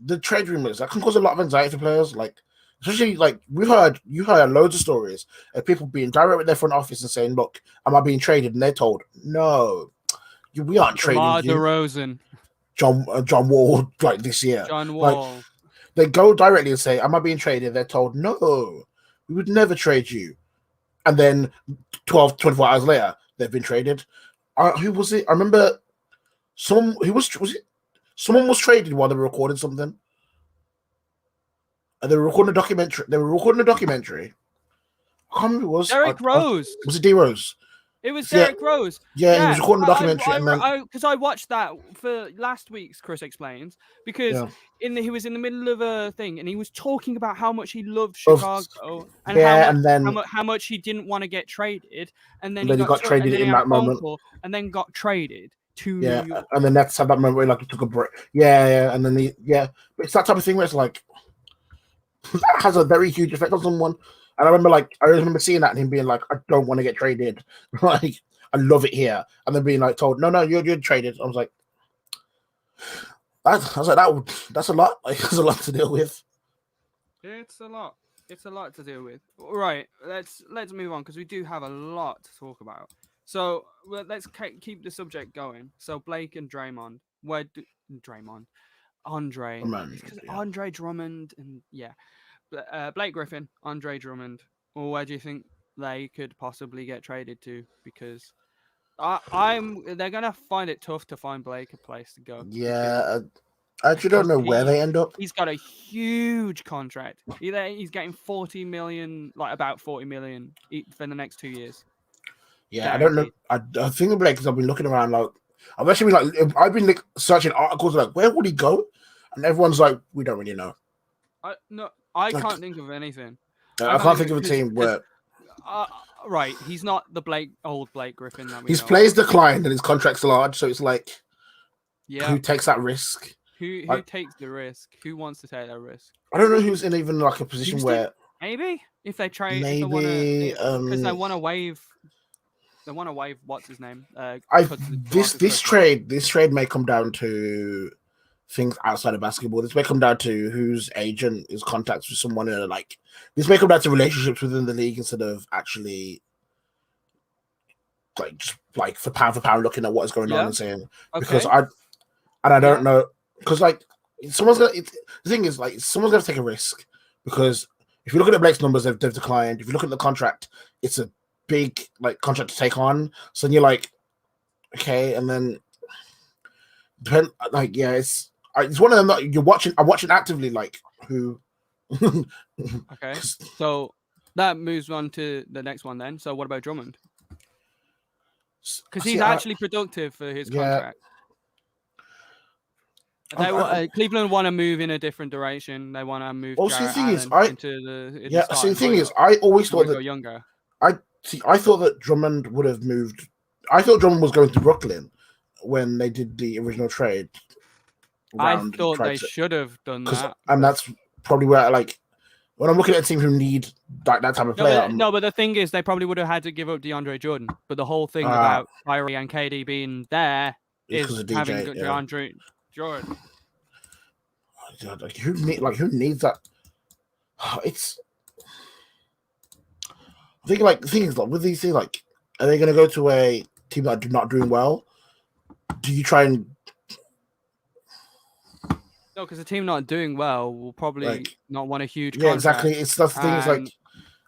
the trade rumors that can cause a lot of anxiety for players. Like, especially, like, you heard loads of stories of people being direct with their front office and saying, look, am I being traded? And they're told, no, we aren't trading you. DeRozan. John Wall, like, this year. John Wall. Like, they go directly and say, am I being traded? They're told, no, we would never trade you. And then 24 hours later, they've been traded. Who was it? I remember someone was traded while they were recording something. They were recording a documentary. I can't remember who it was. Derrick Rose. Was it D Rose? It was Derrick Rose. Yeah, he was recording a documentary. Because I watched that for last week's Chris Explains, because he was in the middle of a thing and he was talking about how much he loved Chicago and how much he didn't want to get traded, and then he got traded in that moment, and then got traded. to Yeah, New York. and the Nets had that moment where like he took a break. Yeah, and then but it's that type of thing where it's like that has a very huge effect on someone. And I remember seeing that and him being like, I don't want to get traded. Like, I love it here, and then being like told, no, you're traded. I was like, that's a lot. Like, that's a lot to deal with. It's a lot. It's a lot to deal with. Right. Let's move on because we do have a lot to talk about. So let's keep the subject going. So Blake and Draymond. Draymond? Andre. Man, It's because yeah. Andre Drummond and Blake Griffin, Andre Drummond. Or where do you think they could possibly get traded to? Because they're gonna find it tough to find Blake a place to go. Yeah, I actually don't know where they end up. He's got a huge contract. He's getting 40 million, like about 40 million for the next 2 years. Yeah, guaranteed. I don't know. I think of because I've been looking around. Like, I've been like searching articles like, where would he go? And everyone's like, we don't really know. I can't think of anything. I can't think of a team where. Right, he's not the old Blake Griffin that we his know. play's declined and his contract's large, so it's like, who takes that risk? Who takes the risk? Who wants to take that risk? I don't know who's in even like a position Houston? where maybe if they trade, maybe because they want to waive. They want to waive what's his name. This trade may come down to things outside of basketball. This may come down to whose agent is contacts with someone in like. This may come down to relationships within the league instead of actually like just like for pound looking at what is going on and saying because I don't know because like the thing is like someone's going to take a risk because if you look at the Blake's numbers they've declined. If you look at the contract, it's a big like contract to take on. So then you're like, okay, and then it's one of them that you're watching. I'm watching actively like who. Okay, so that moves on to the next one then. So what about Drummond? Because he's actually productive for his contract. Cleveland want to move in a different direction. They want to move. Well, Jarrett the thing is, into the thing is, I always thought that younger. I thought that Drummond would have moved. I thought Drummond was going to Brooklyn when they did the original trade. I thought they should have done that, and that's probably where like when I'm looking at a team who need that type of player. But the thing is, they probably would have had to give up DeAndre Jordan. But the whole thing about Kyrie and KD being there is having DeAndre Jordan. Who needs that? It's. I think like the thing is like with these things like are they going to go to a team that are not doing well? Do you try and no? Because a team not doing well will probably not want a huge contract. Exactly. It's the thing is like,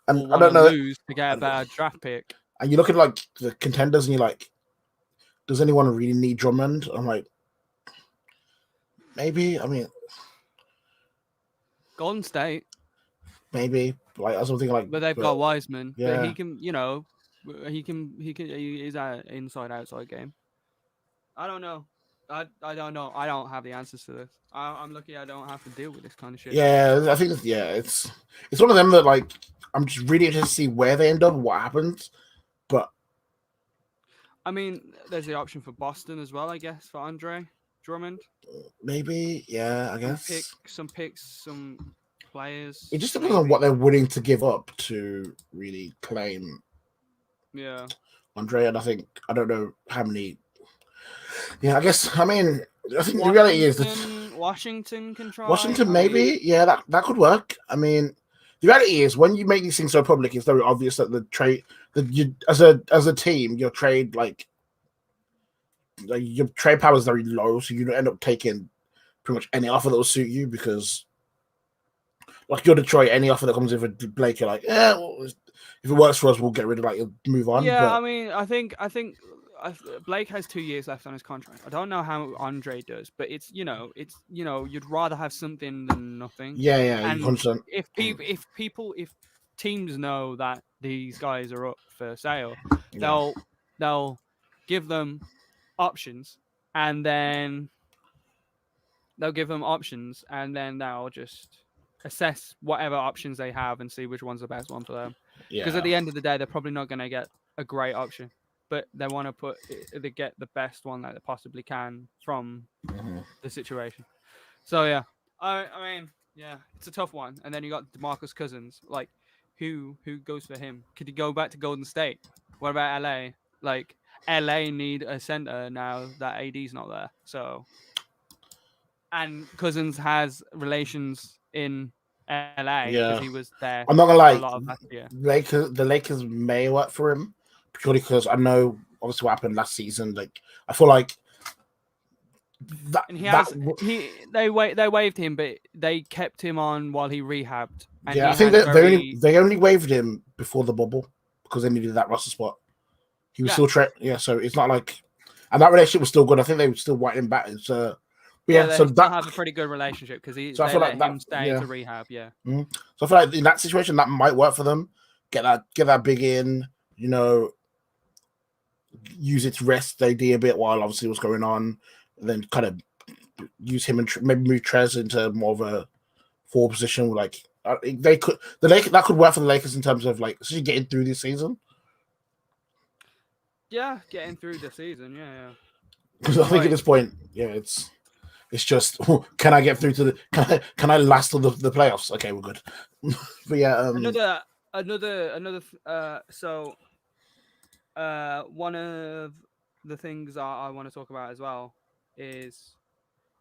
and I don't know lose to get a bad draft pick. And you look at like the contenders and you're like, does anyone really need Drummond? I'm like, maybe. I mean, Golden State. Maybe like something like, but they've got Wiseman. Yeah, but he can, he's an inside-outside game. I don't know. I don't know. I don't have the answers to this. I'm lucky I don't have to deal with this kind of shit. Yeah, I think it's one of them that like I'm just really interested to see where they end up, what happens. But I mean, there's the option for Boston as well, I guess, for Andre Drummond. Maybe, yeah, I guess. Some picks, some players. It just depends on what they're willing to give up to really claim. Yeah. Andre, and I don't know how many. Yeah, I guess. I mean, I think the reality is that Washington can try. Washington, maybe, yeah, that could work. I mean, the reality is when you make these things so public, it's very obvious that the trade that you as a team, your trade your trade power is very low, so you end up taking pretty much any offer that will suit you because, like, you're Detroit, any offer that comes in for Blake, you're like, yeah, well, if it works for us, we'll get rid of that. You'll move on. Yeah, but I mean, I think Blake has 2 years left on his contract. I don't know how Andre does, but it's you'd rather have something than nothing. Yeah, and 100%. If teams know that these guys are up for sale, they'll give them options, and then they'll just assess whatever options they have and see which one's the best one for them. Because at the end of the day, they're probably not going to get a great option. but they want to they get the best one that they possibly can from the situation. So yeah, I mean, yeah, it's a tough one. And then you got DeMarcus Cousins. Like, who goes for him? Could he go back to Golden State? What about LA? Like, LA need a center now that AD's not there. So, and Cousins has relations in LA because Yeah. he was there I'm not gonna for a lie. lot of last year. The Lakers may work for him purely because I know obviously what happened last season. Like I feel like that. And they waived him, but they kept him on while he rehabbed. And Yeah, he I think had that they only waived him before the bubble because they needed that roster spot. He was still so it's not like, and that relationship was still good. I think they would still want him back. So they so still that have a pretty good relationship because So I they feel let like him stay to rehab. Yeah. So I feel like in that situation that might work for them. Get that big in, use it to rest AD a bit while obviously what's going on, and then kind of use him and maybe move Trez into more of a forward position. Like they could that could work for the Lakers in terms of like especially getting through this season. Yeah, getting through the season. Yeah. Because I think at this point, it's just can I get through to the can I last to the playoffs? Okay, we're good. But yeah, another. So, one of the things I want to talk about as well is,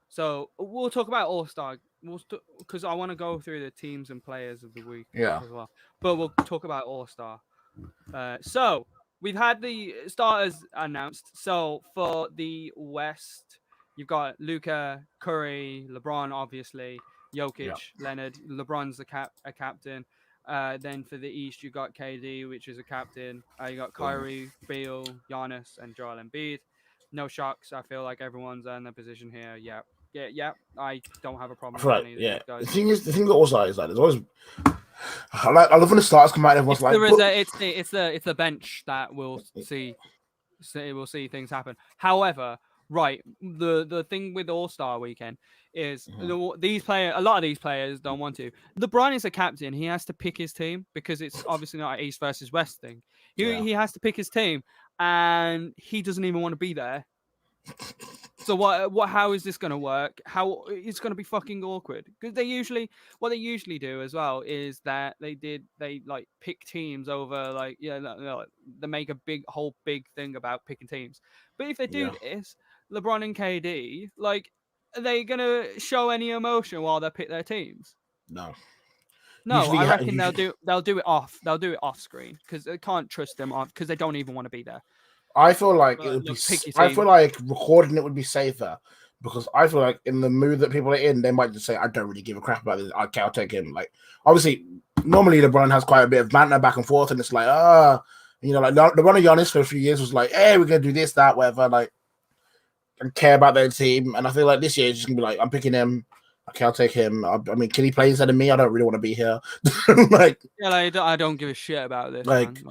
so we'll talk about All-Star. Because I want to go through the teams and players of the week as well. But we'll talk about All-Star. So we've had the starters announced. So for the West, you've got Luka, Curry, LeBron, obviously, Jokic, Leonard. LeBron's a captain. Then for the East, you got KD, which is a captain. You got Kyrie, Beal, Giannis, and Joel Embiid. No shocks. I feel like everyone's in their position here. Yeah. I don't have a problem with any of these guys. The thing that also is that there's always I love when the starters come out. Everyone's it's the bench that will see things happen. However, right, the thing with All-Star Weekend is a lot of these players don't want to. LeBron is a captain. He has to pick his team because it's obviously not an East versus West thing. He has to pick his team, and he doesn't even want to be there. So how is this going to work? How it's going to be fucking awkward because what they usually do as well is that they like pick teams over like they make a whole big thing about picking teams. But if they do this, LeBron and KD, like, are they going to show any emotion while they pick their teams? No. I reckon they'll do it off screen because they can't trust them off because they don't even want to be there. I feel like it would be. I feel like recording it would be safer because I feel like in the mood that people are in, they might just say, "I don't really give a crap about this. Okay, I'll take him." Like, obviously, normally LeBron has quite a bit of banter back and forth, and it's like, like LeBron and Giannis for a few years was like, "Hey, we're gonna do this, that, whatever." Like, and care about their team, and I feel like this year it's just gonna be like, "I'm picking him. Okay, I'll take him." I mean, can he play instead of me? I don't really want to be here. I don't give a shit about this. Like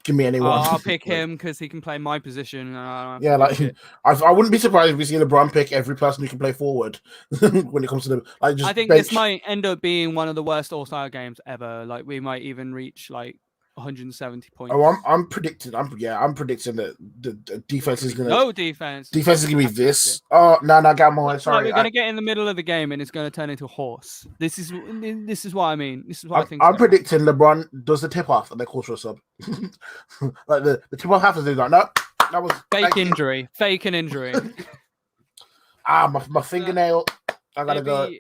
give me anyone. I'll pick him because he can play my position. I wouldn't be surprised if we see LeBron pick every person who can play forward when it comes to the like. Just I think this might end up being one of the worst All-Star games ever. Like we might even reach like 170 points. Oh, I'm predicting. I'm predicting that the defense is gonna defense. Defense is gonna be this. Oh no, Gamma. Sorry, we're gonna get in the middle of the game and it's gonna turn into a horse. This is what I mean. This is what I think. I'm predicting LeBron does the tip off and they call for a sub. Like the tip off happens. They're like, no, that was fake injury. Fake an injury. My fingernail. I gotta go.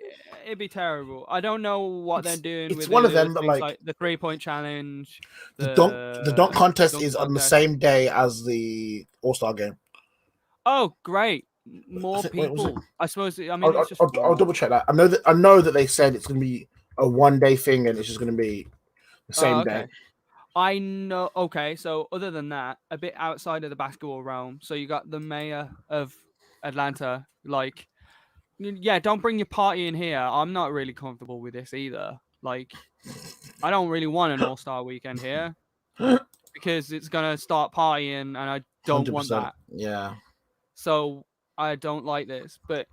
It'd be terrible. I don't know what they're doing. It's one of them, but like the 3-point challenge. The dunk contest is on the same day as the All-Star game. Oh, great! More people. I suppose. I mean, I'll double check that. I know that they said it's gonna be a 1-day thing, and it's just gonna be the same day. I know. Okay, so other than that, a bit outside of the basketball realm. So you got the mayor of Atlanta, like. Yeah, don't bring your party in here. I'm not really comfortable with this either. Like, I don't really want an All-Star weekend here because it's gonna start partying, and I don't 100%. want that. Yeah. So I don't like this, but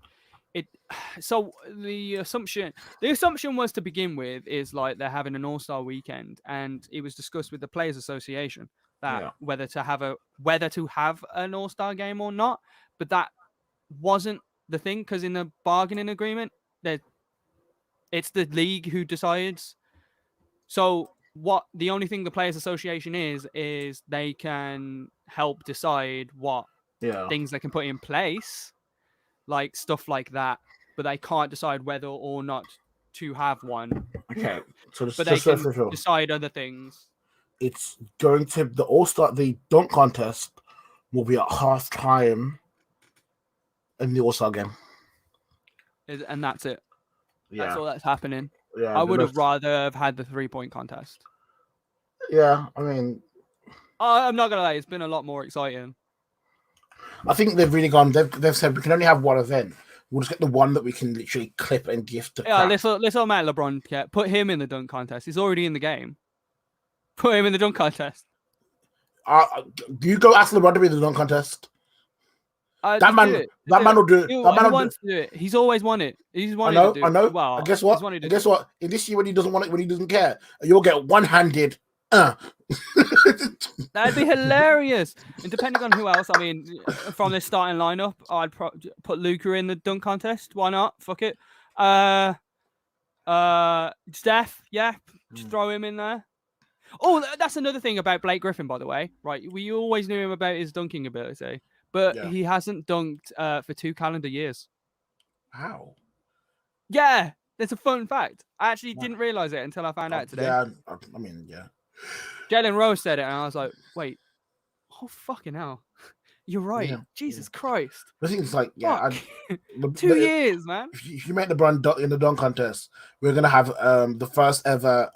So the assumption was to begin with is like they're having an All-Star weekend, and it was discussed with the Players Association. that whether to have an All-Star game or not, but that wasn't the thing, because in the bargaining agreement, that it's the league who decides. So what the only thing the Players Association is they can help decide what things they can put in place, like stuff like that, but they can't decide whether or not to have one. Okay, so but they can decide other things. It's going to the dunk contest will be at halftime in the All-Star game, And that's it. Yeah, That's all that's happening. yeah. I would have rather have had the 3-point contest. Yeah, I mean, I'm not gonna lie, it's been a lot more exciting. I think they've really gone. They've said we can only have one event. We'll just get the one that we can literally clip and gift to. Yeah, let's all Matt LeBron put him in the dunk contest. He's already in the game. Put him in the dunk contest. You go ask LeBron to be in the dunk contest. That man will do it. He wants to do it. He's always won it. He's wanted to do it. I know. Well, and guess what? Guess what? In this year, when he doesn't want it, when he doesn't care, you'll get one-handed. That'd be hilarious. And depending on who else, I mean, from this starting lineup, I'd put Luka in the dunk contest. Why not? Fuck it. Steph, just throw him in there. Oh, that's another thing about Blake Griffin, by the way. Right, we always knew him about his dunking ability, but he hasn't dunked for 2 calendar years. How? Yeah, that's a fun fact. I actually didn't realize it until I found out today. Yeah, I mean, yeah. Jalen Rose said it, and I was like, wait, oh, fucking hell. You're right. Yeah, Jesus Christ. I think it's like, 2 years, man. If you make LeBron in the dunk contest, we're going to have the first ever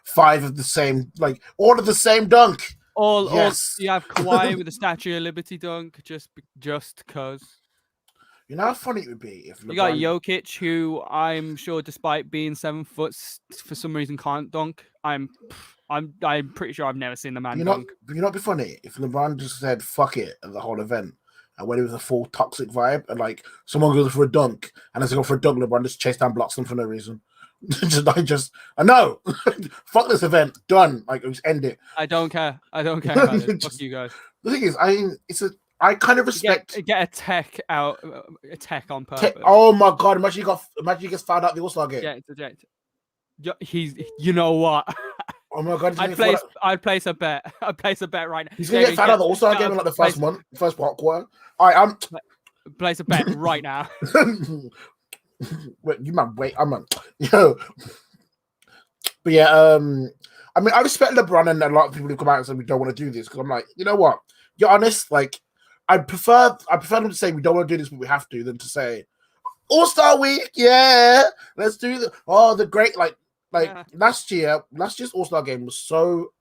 5 of the same, like, all of the same dunk. All you have Kawhi with the Statue of Liberty dunk, just cause. You know how funny it would be if LeBron... You got Jokic, who I'm sure, despite being 7 foot, for some reason can't dunk. I'm pretty sure I've never seen the man dunk. You know what'd be funny? If LeBron just said fuck it at the whole event and went with a full toxic vibe, and like someone goes for a dunk and as they go for a dunk, LeBron just chase down blocks them for no reason. I know. Fuck this event. Done. Like, just end it. I don't care about it. Fuck you guys. The thing is, I kind of respect get a tech on purpose. Oh my god! Imagine he gets found out the All-Star game. Eject. You know what? Oh my god! I'd place a bet. I'd place a bet right now. He's gonna get found out the All-Star game in like the first quarter. All right, place a bet right now. Wait, yo. But yeah, I mean, I respect LeBron and a lot of people who come out and say we don't want to do this, because I'm like, you know what? You're honest. Like, I prefer them to say we don't want to do this, but we have to, than to say All-Star Week, yeah, let's do the great last year's All-Star game was so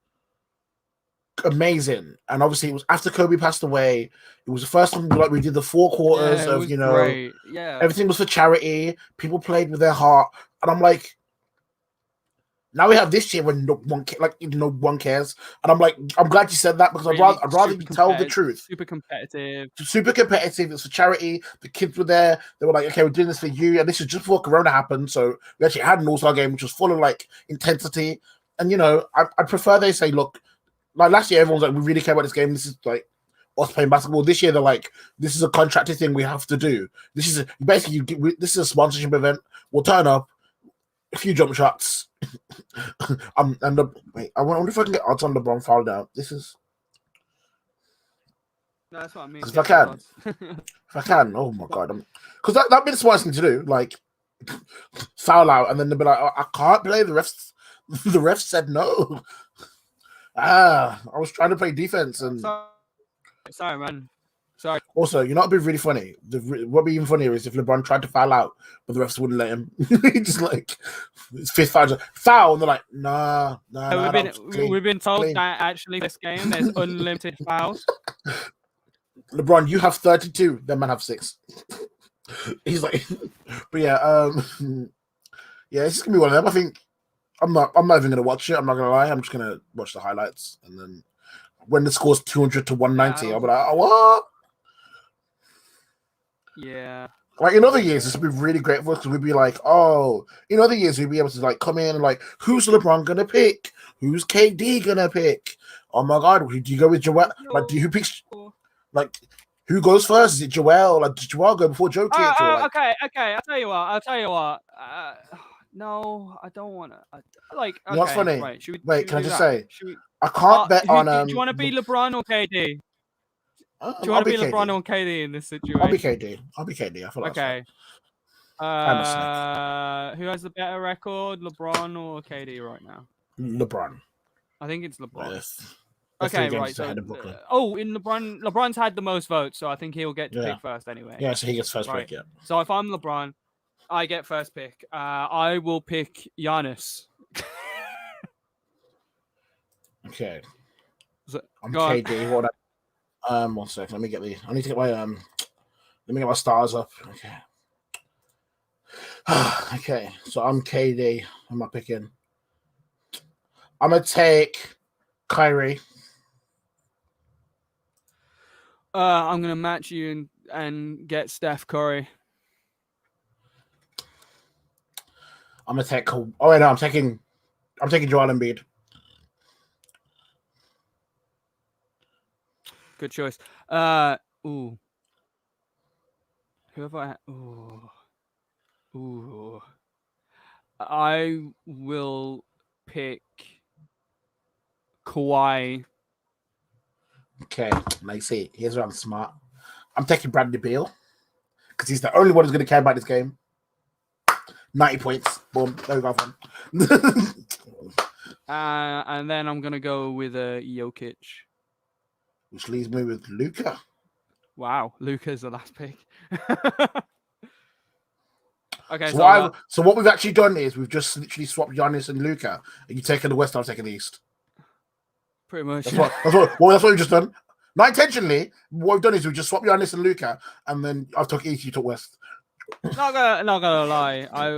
amazing, and obviously it was after Kobe passed away. It was the first time we did the 4 quarters of great. Everything was for charity. People played with their heart, and I'm like, now we have this year when no one cares, and I'm like, I'm glad you said that, because really, I'd rather you tell the truth. Super competitive. It's for charity. The kids were there. They were like, okay, we're doing this for you, and this is just before Corona happened, so we actually had an All-Star game which was full of like intensity. And I prefer they say, look, like last year everyone was like, we really care about this game. This is like us playing basketball. This year they're like, this is a contracted thing we have to do. This is this is a sponsorship event. We'll turn up, a few jump shots. I wonder if I can get odds on LeBron fouled out. This is. No, that's what I mean. If I can, oh my god, because that'd be the smartest thing to do, like foul out, and then they'll be like, oh, I can't play. The refs said no. I was trying to play defense, and sorry, man. Sorry. Also, it'd be really funny. What'd be even funnier is if LeBron tried to foul out, but the refs wouldn't let him. He just like it's 5th foul, and they're like, nah. We've been told that actually this game there's unlimited fouls. LeBron, you have 32. Then man have 6. He's like, but yeah, it's gonna be one of them. I think I'm not even gonna watch it. I'm not gonna lie. I'm just gonna watch the highlights, and then when the score's 200 to 190, I'll be like, oh, what? Yeah. Like in other years, this would be really great for us because we'd be like, oh, in other years we'd be able to like come in and like, who's LeBron gonna pick? Who's KD gonna pick? Oh my God, do you go with Joel? Like, who picks? Like, who goes first? Is it Joel? Like, does Joel go before Jokic? Or, like... Okay. I'll tell you what. No, I don't want to. Like, okay, You know what's funny? right. Wait, can I just say? Should we... I can't bet on. Do you want to be LeBron or KD? Do you want to be LeBron or KD in this situation? I'll be KD. I feel like okay. Who has the better record, LeBron or KD right now? LeBron. I think it's LeBron. Yes. Okay, right. So, in LeBron's had the most votes, so I think he'll get to pick first anyway. Yeah, so he gets first pick. Yeah. So if I'm LeBron, I get first pick. I will pick Giannis. Okay. I'm KD. KD. 1 second. Let me get the. I need to get my Let me get my stars up. Okay. Okay. So I'm KD. Who am I picking? I'm gonna take Kyrie. I'm gonna match you and get Steph Curry. I'm gonna take. Oh wait, no, I'm taking Joel Embiid. Good choice. Ooh. Who have I? Ooh. I will pick Kawhi. Okay, now see, here's where I'm smart. I'm taking Bradley Beal because he's the only one who's going to care about this game. 90 points. Boom. There we go. And then I'm going to go with Jokic. Which leaves me with Luka. Wow, Luka's the last pick. Okay, so what we've actually done is we've just literally swapped Giannis and Luka. And you taking the West, I'm taking the East. Pretty much. That's what we've just done. Not intentionally. What we've done is we just swapped Giannis and Luka, and then I took East, you took West. Not gonna lie. I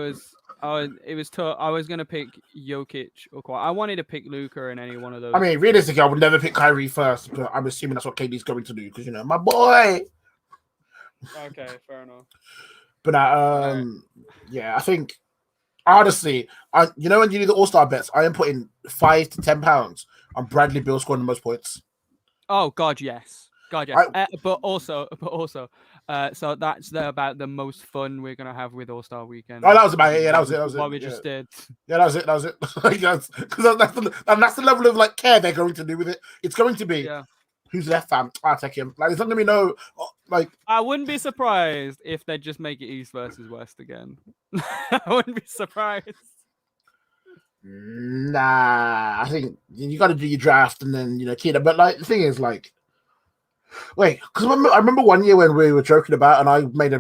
was gonna pick Jokic or Kawhi. I wanted to pick Luka in any one of those. I mean, realistically, I would never pick Kyrie first, but I'm assuming that's what KD's going to do because my boy. Okay, fair enough. But yeah, I think honestly, when you do the All-Star bets, I am putting £5 to £10 on Bradley Beal scoring the most points. Oh God, yes. But also, so that's about the most fun we're gonna have with All-Star Weekend. Oh, that was about it. Yeah, that was it. What we just did. Yeah, that was it. Because that's the level of like care they're going to do with it. It's going to be who's left, fam. I'll take him. Like, there's not gonna be no like. I wouldn't be surprised if they just make it East versus West again. I wouldn't be surprised. Nah, I think you got to do your draft and then kid. But like the thing is, like, wait, because I remember one year when we were joking about, and I made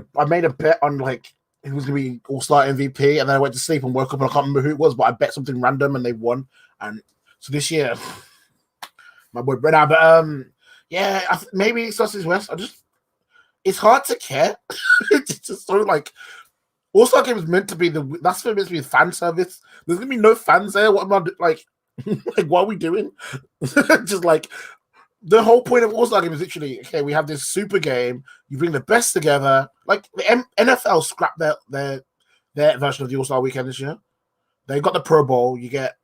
a bet on like who was gonna be All-Star MVP, and then I went to sleep and woke up and I can't remember who it was, but I bet something random and they won. And so this year, my boy Brenna, but yeah, maybe it's versus West. It's hard to care. It's just so like. All-Star Game is meant to be that's meant to be fan service. There's gonna be no fans there. What am I like? Like, what are we doing? Just like the whole point of All-Star Game is literally okay. We have this super game. You bring the best together. Like the NFL scrapped their version of the All-Star Weekend this year. They got the Pro Bowl. You get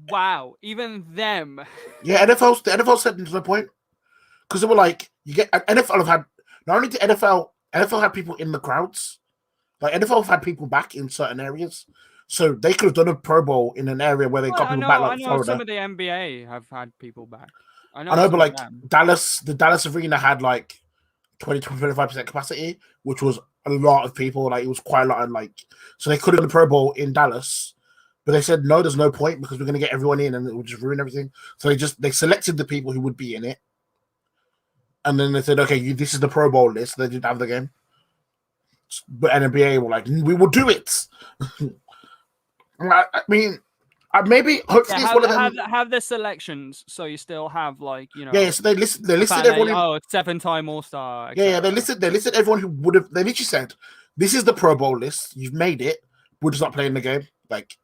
wow. Even them. Yeah, the NFL said to the point because they were like you get NFL have had not only the NFL had people in the crowds. Like NFL have had people back in certain areas, so they could have done a Pro Bowl in an area where they got people back. Like I know Florida. Some of the NBA have had people back. I know, but like the Dallas Arena had like 20-25% capacity, which was a lot of people. Like it was quite a lot, of like so they could have done a Pro Bowl in Dallas, but they said no, there's no point because we're going to get everyone in and it would just ruin everything. So they selected the people who would be in it, and then they said, okay, this is the Pro Bowl list. They didn't have the game. But NBA were like, we will do it. I mean, maybe hopefully it's one of them. Have the selections, so you still have like Yeah, so they listed everyone. 7-time All-Star. Yeah, they listed everyone who would have. They literally said, "This is the Pro Bowl list. You've made it. We're just not playing the game." Like,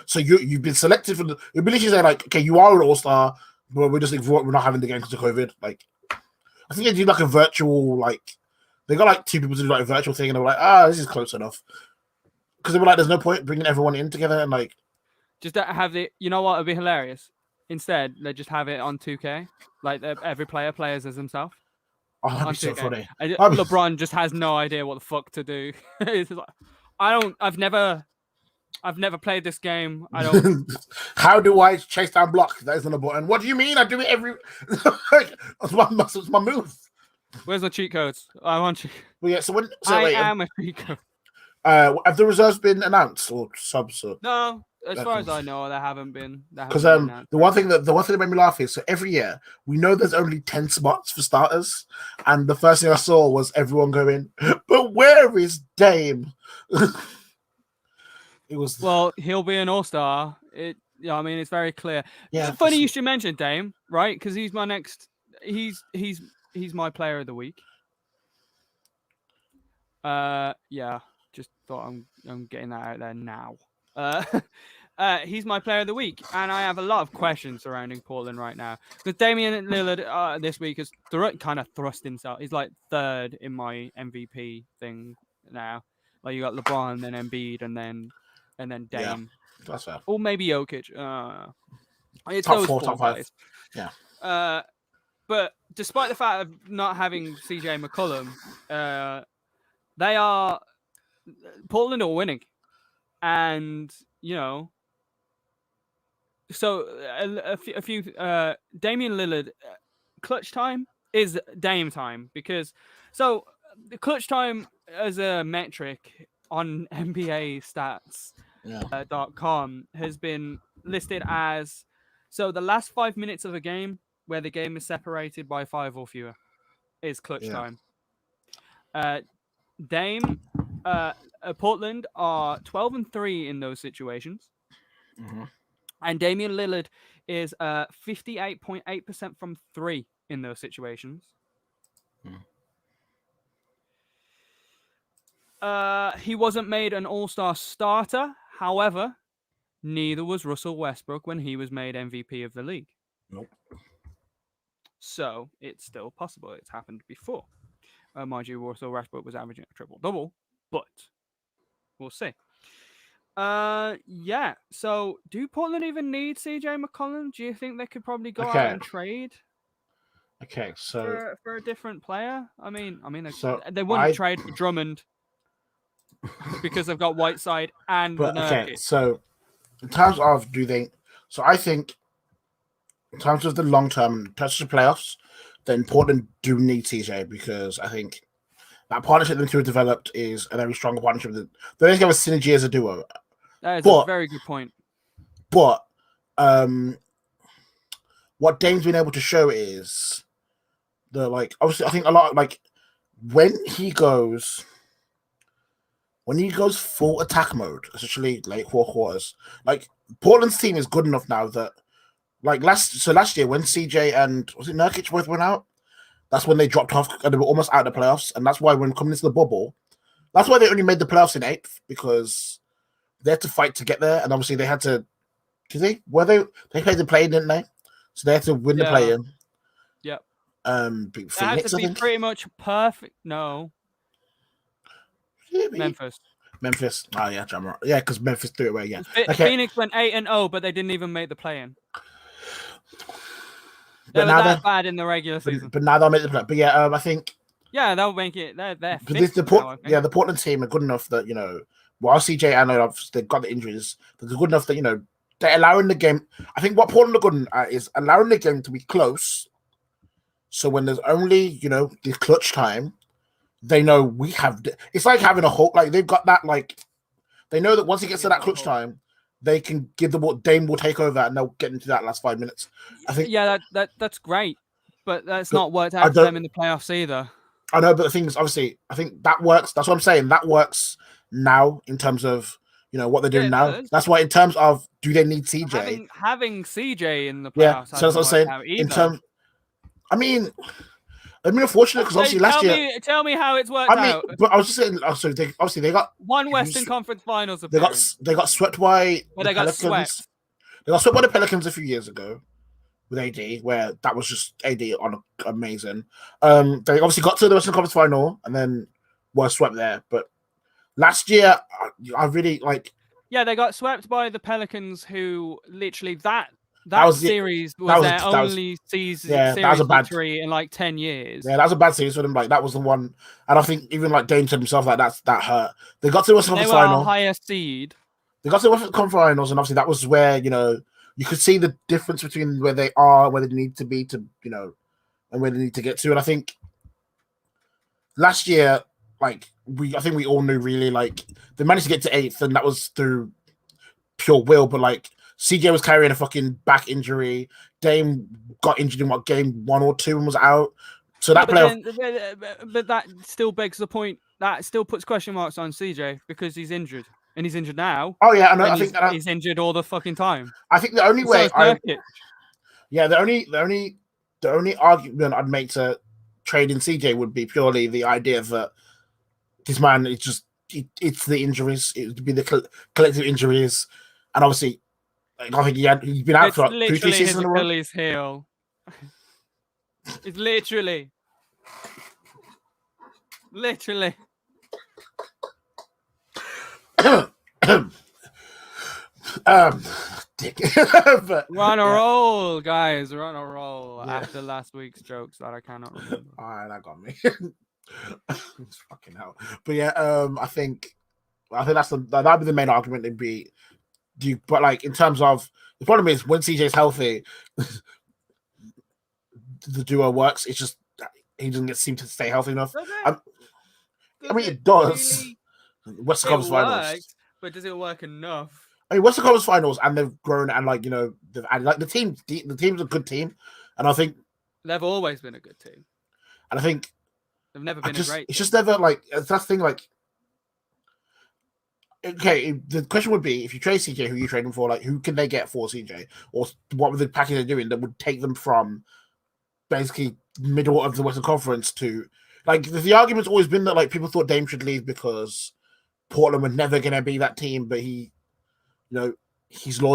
so you've been selected for the. It literally say like, "Okay, you are an All-Star, but we're not having the game because of COVID." Like, I think they do like a virtual like. They got like 2 people to do like a virtual thing, and they were like, this is close enough. Because they were like, there's no point bringing everyone in together and like. Just have it. You know what would be hilarious? Instead, they just have it on 2K, like every player plays as himself. Oh, that'd On be so 2K. funny. LeBron just has no idea what the fuck to do. It's like, I've never played this game. I don't. How do I chase down block? That isn't a button. What do you mean? I do it every. It's my move. Where's the cheat codes? I want you. Well, yeah. So I am a cheat code. Have the reserves been announced or subs? Or... No, as far as I know, they haven't been. Because the one thing that made me laugh is so every year we know there's only 10 spots for starters, and the first thing I saw was everyone going, "But where is Dame?" It was he'll be an all-star. I mean, it's very clear. Yeah, it's funny you should mention Dame, right? Because he's my next. He's my player of the week. Yeah. Just thought I'm getting that out there now. He's my player of the week, and I have a lot of questions surrounding Portland right now. Because Damian Lillard this week has kind of thrust himself. He's like 3rd in my MVP thing now. Like you got LeBron, then Embiid, and then Dame. Yeah, that's fair. Or maybe Jokic. It's top those 4, four top 5. guys. Yeah. But despite the fact of not having CJ McCollum, they are. Portland are winning, and so a few Damian Lillard clutch time is Dame time because the clutch time as a metric on NBA stats.com has been listed as the last 5 minutes of a game where the game is separated by 5 or fewer is clutch time. Dame. Portland are 12-3 in those situations, and Damian Lillard is 58.8% from 3 in those situations. He wasn't made an all-star starter. However, neither was Russell Westbrook when he was made MVP of the league. Nope. So it's still possible. It's happened before. Mind you, Russell Westbrook was averaging a triple-double. But we'll see. Yeah. So, do Portland even need CJ McCollum? Do you think they could probably go out and trade? Okay, so for a different player. I mean, they wouldn't trade for Drummond because they've got Whiteside and. Okay, so in terms of I think in terms of the long term, in terms of the playoffs, then Portland do need CJ because I think. That partnership them two have developed is a very strong partnership. They don't have a synergy as a duo. That is a very good point. But what Dame's been able to show is obviously I think a lot when he goes full attack mode, essentially like 4 quarters, Portland's team is good enough now that last year when CJ and was it Nurkic both went out. That's when they dropped off and they were almost out of the playoffs. And that's why when coming into the bubble, that's why they only made the playoffs in 8th because they had to fight to get there. And obviously they had to, they played the play-in, didn't they? So they had to win the play-in. Yep. Beat Phoenix, they had to be pretty much perfect. No. Memphis. Oh, yeah, Jammer. Yeah, because Memphis threw it away, yeah. Phoenix went 8-0, but they didn't even make the play-in. They were that bad in the regular season. But now they'll make the play. But yeah, I think. Yeah, they'll make it. They're the Portland team are good enough that while CJ and they've got the injuries, they're good enough that they're allowing the game. I think what Portland are good at is allowing the game to be close. So when there's only the clutch time, they know we have. It's like having a hope. They've got that. They know that once it gets to that clutch time. They can give the ball. Dame will take over, and they'll get into that last 5 minutes. I think. Yeah, that's great, but that's not worked out for them in the playoffs either. I know, but the thing is, obviously, I think that works. That's what I'm saying. That works now in terms of what they're doing now. That's why in terms of do they need CJ? Having CJ in the playoffs. Yeah, so that's what I'm saying. In terms, unfortunate because obviously last year. Tell me how it's worked out. But I was just saying. So they got one Western Conference Finals. They got swept by. Well, they got swept. They got swept by the Pelicans a few years ago. with AD, where that was just AD on amazing. They obviously got to the Western Conference Final and then were swept there. But last year, I really like. Yeah, they got swept by the Pelicans, who literally that was series that was was- their that was- only series that was a bad victory in like 10 years. Yeah, that was a bad series for them. Like that was the one, and I think even like Dame said himself, like that hurt. They got to the Western They Conference were Final. our highest seed. They got to the Western Conference Finals, and obviously that was where you could see the difference between where they are, where they need to be to and where they need to get to. And I think last year, I think we all knew really like they managed to get to 8th, and that was through pure will. But like CJ was carrying a fucking back injury. Dame got injured in game 1 or 2 and was out. So that but that still begs the point. That still puts question marks on CJ because he's injured, and he's injured now. Oh yeah, I know. I think think he's injured all the fucking time. I think the only And way so is Nurkic. the only argument I'd make to trade in CJ would be purely the idea that this man is just it's the injuries. It would be the collective injuries, and obviously, I think he's been out for like 2-3 seasons in a row. Achilles heel. It's literally. Dick. We're on a roll, guys. We're on a roll after last week's jokes that I cannot remember. All right, that got me. It's fucking hell. But yeah, I think that'd be the main argument. It'd be, but like in terms of the problem is when CJ's healthy, the duo works. It's just he doesn't seem to stay healthy enough. I mean, it does. Western Conference Finals, but does it work enough? I mean, Western Conference Finals, and they've grown, and they've added like the team's a good team, and I think they've always been a good team, and I think they've never been a great team. It's just never like that's the thing. Like, okay, the question would be if you trade CJ, who are you trading for? Like, who can they get for CJ, or what would the package they're doing that would take them from basically middle of the Western Conference to like the argument's always been that like people thought Dame should leave because Portland were never going to be that team, but he's Lord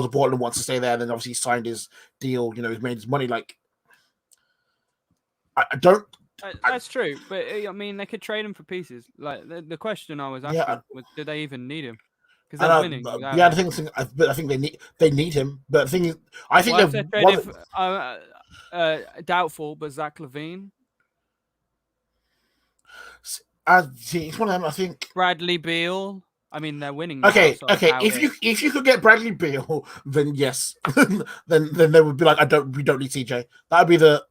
of Portland, wants to stay there, and then obviously he signed his deal, he's made his money. Like, I don't. That's true, but I mean, they could trade him for pieces. Like the question I was asking was, do they even need him? Because they're winning. Yeah, I think they need him. But the thing is, I think they're trading doubtful, but Zach LaVine. It's one of them. I think Bradley Beal. I mean, they're winning. Okay. If you could get Bradley Beal, then yes, then they would be like, we don't need CJ. That would be the.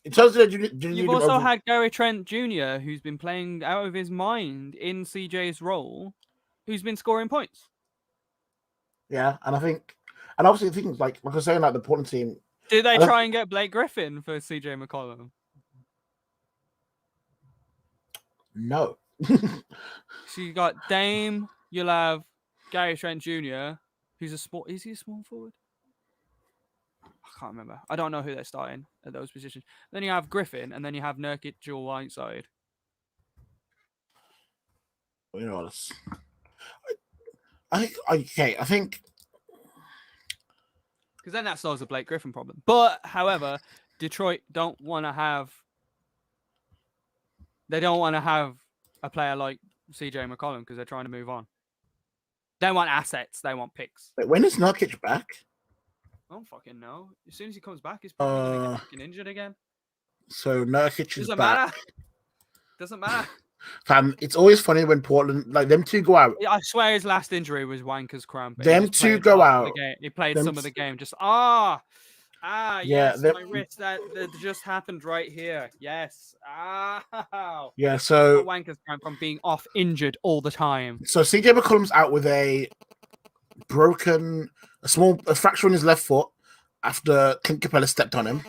In terms of you've also had Gary Trent Jr., who's been playing out of his mind in CJ's role, who's been scoring points. Yeah, and obviously things like I was saying, like the Portland team. Did they try and get Blake Griffin for CJ McCollum? No. So you got Dame. You'll have Gary Trent Jr., who's is he a small forward? I can't remember. I don't know who they're starting at those positions. Then you have Griffin, and then you have Nurkic or Whiteside. I think because then that solves the Blake Griffin problem. But however, Detroit don't want to have. They don't want to have a player like CJ McCollum because they're trying to move on. They want assets. They want picks. Wait, when is Nurkic back? I don't fucking know. As soon as he comes back, he's probably going to get fucking injured again. So Nurkic is Doesn't back. matter. Doesn't matter. Fam, it's always funny when Portland, like them two go out. I swear his last injury was Wanker's cramp. Them two go out. He played some of the game. Just yes, my wrist that just happened right here. Yes. Yeah, so Wanker's cramp from being off injured all the time. So CJ McCollum's out with a fracture on his left foot after Clint Capella stepped on him.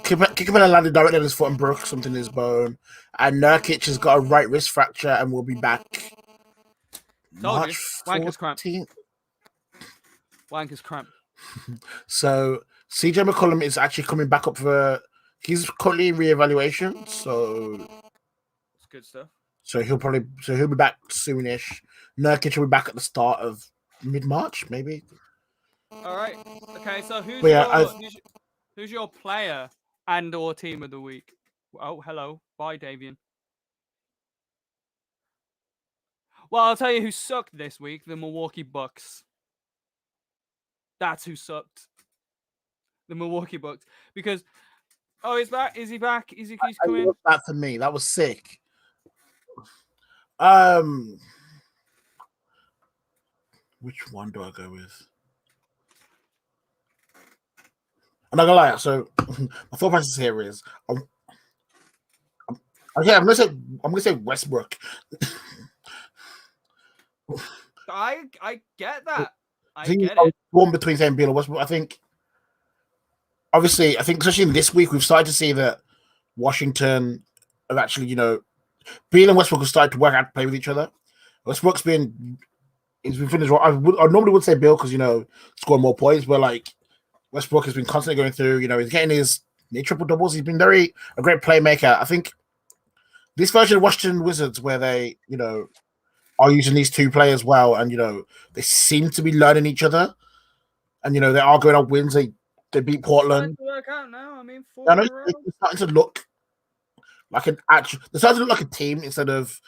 Capella landed directly on his foot and broke something in his bone. And Nurkic has got a right wrist fracture and will be back March 14th. Wanker's cramp. So CJ McCollum is actually coming back up he's currently in reevaluation, so it's good stuff. So he'll be back soonish. Nurkic will be back at the start of mid-March, maybe. All right. Okay. So But yeah, who's your player and or team of the week? Oh, hello. Bye, Davian. Well, I'll tell you who sucked this week: the Milwaukee Bucks. That's who sucked. The Milwaukee Bucks. Because he's back. Is he back? He's I coming? love that for me. That was sick. Um, which one do I go with? I'm not gonna lie. So my thought process here is, yeah, I'm gonna say Westbrook. I get that. I I think get I was it. torn between saying Beal and Westbrook. I think, obviously, especially in this week, we've started to see that Washington have actually, Beal and Westbrook have started to work out to play with each other. Westbrook's he's been finished. I normally would say Beal because scoring more points, but like Westbrook has been constantly going through. He's getting his triple doubles. He's been a great playmaker. I think this version of Washington Wizards, where they are using these two players well, and they seem to be learning each other, and they are going on wins. They beat Portland. It's starting to work out now. I mean, I 4 know in a row. it's starting to look like they're starting to look like a team instead of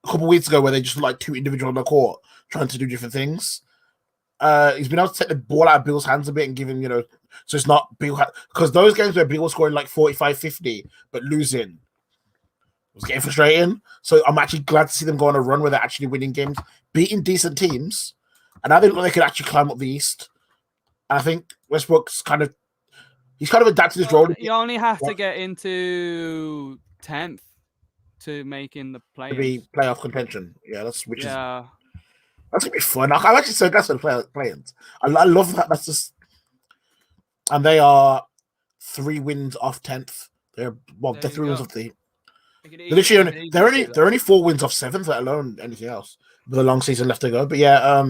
a couple of weeks ago where they just look like two individuals on the court trying to do different things. He's been able to take the ball out of Bill's hands a bit and give him, so it's not Bill, because those games where Bill was scoring like 45, 50, but losing was getting frustrating. So I'm actually glad to see them go on a run where they're actually winning games, beating decent teams, and I think they could actually climb up the East. And I think Westbrook's he's kind of adapted his role. You only have to get into 10th to make in the To be play-ins. playoff contention. Yeah, that's Yeah. gonna be fun. I'm actually so glad for the play-ins. I love that. That's just, and they are 3 wins off 10th. They're 3 wins off the. They're only 4 wins off 7th, let alone anything else. With a long season left to go, but yeah,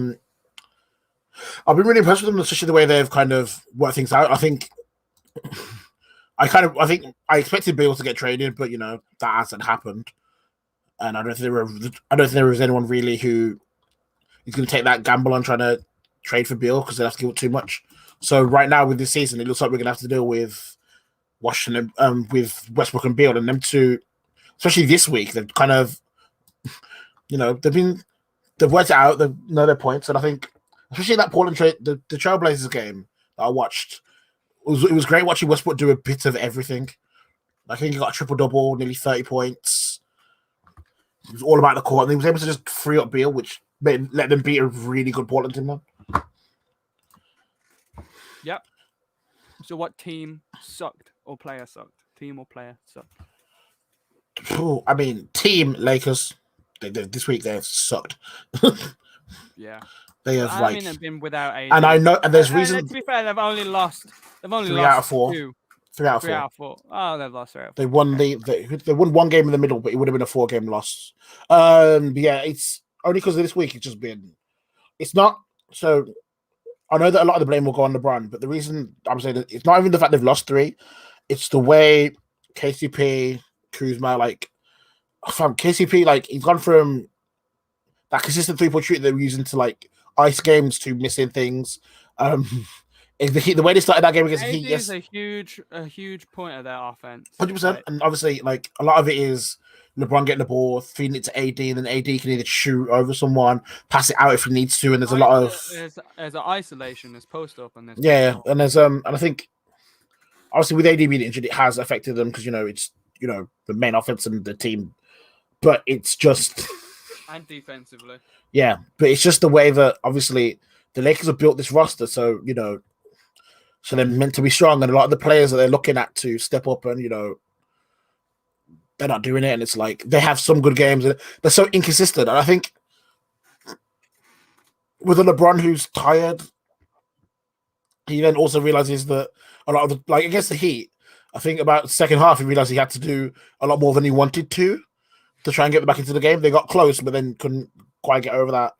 I've been really impressed with them, especially the way they've kind of worked things out. I think I expected Beal to get traded, but that hasn't happened, and I don't think there was anyone really who is going to take that gamble on trying to trade for Beal because they have to give up too much. So right now with this season, it looks like we're going to have to deal with Washington, with Westbrook and Beal, and them two, especially this week. They've kind of, they've worked it out. They know their points, and I think especially that Portland trade, the Trailblazers game that I watched. It was great watching Westbrook do a bit of everything. I think he got a triple-double, nearly 30 points. It was all about the court, and he was able to just free up Beal, which let them beat a really good Portland team. Yep. So what team sucked or player sucked? Team or player sucked? I mean, team Lakers. This week they've sucked. Yeah. They have they've been without AD. And I know, and there's reason. To be fair, they've only lost 3 out of 4. 2. 3 out of 4. 3 out of 4. Oh, they've lost 3 out of 4. They won they won 1 game in the middle, but it would have been a 4-game loss. Yeah, it's only because of this week. It's just been. It's not so. I know that a lot of the blame will go on LeBron, but the reason I'm saying that it's not even the fact they've lost 3. It's the way KCP, Kuzma, KCP, he's gone from that consistent 3-point shooting they were using to ice games to missing things. The way they started that game against the Heat, is a huge point of their offense. 100%, and obviously, a lot of it is LeBron getting the ball, feeding it to AD, and then AD can either shoot over someone, pass it out if he needs to, and there's a lot of there's an isolation, there's post up, and there's and there's and I think obviously with AD being injured, it has affected them because it's the main offense and the team, but it's just and defensively, yeah, but it's just the way that obviously the Lakers have built this roster, so so they're meant to be strong, and a lot of the players that they're looking at to step up, and they're not doing it, and it's like they have some good games, and they're so inconsistent. And I think with a LeBron who's tired, he then also realizes that a lot of against the Heat, I think about the second half he realized he had to do a lot more than he wanted to try and get them back into the game. They got close, but then couldn't quite get over that.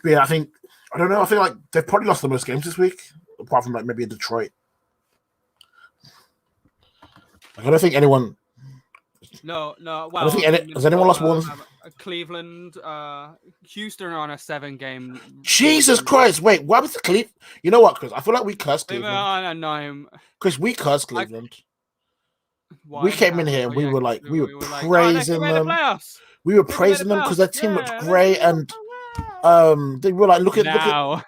But yeah, I don't know. I feel like they've probably lost the most games this week, apart from maybe Detroit. I don't think anyone No. I Well, don't think has anyone lost more than. Cleveland, Houston are on a 7-game. Jesus Christ! Wait, what was the Cleveland? You know what, Chris? I feel like we cursed Cleveland Cleveland. are on a 9. Chris, we cursed Cleveland. Why? We came in How? here, Oh, we yeah, were like, we were we were like, oh, they praising made the them. playoffs. We were They made praising the them because playoffs. their team looked Yeah, great, and they were like, look at. now.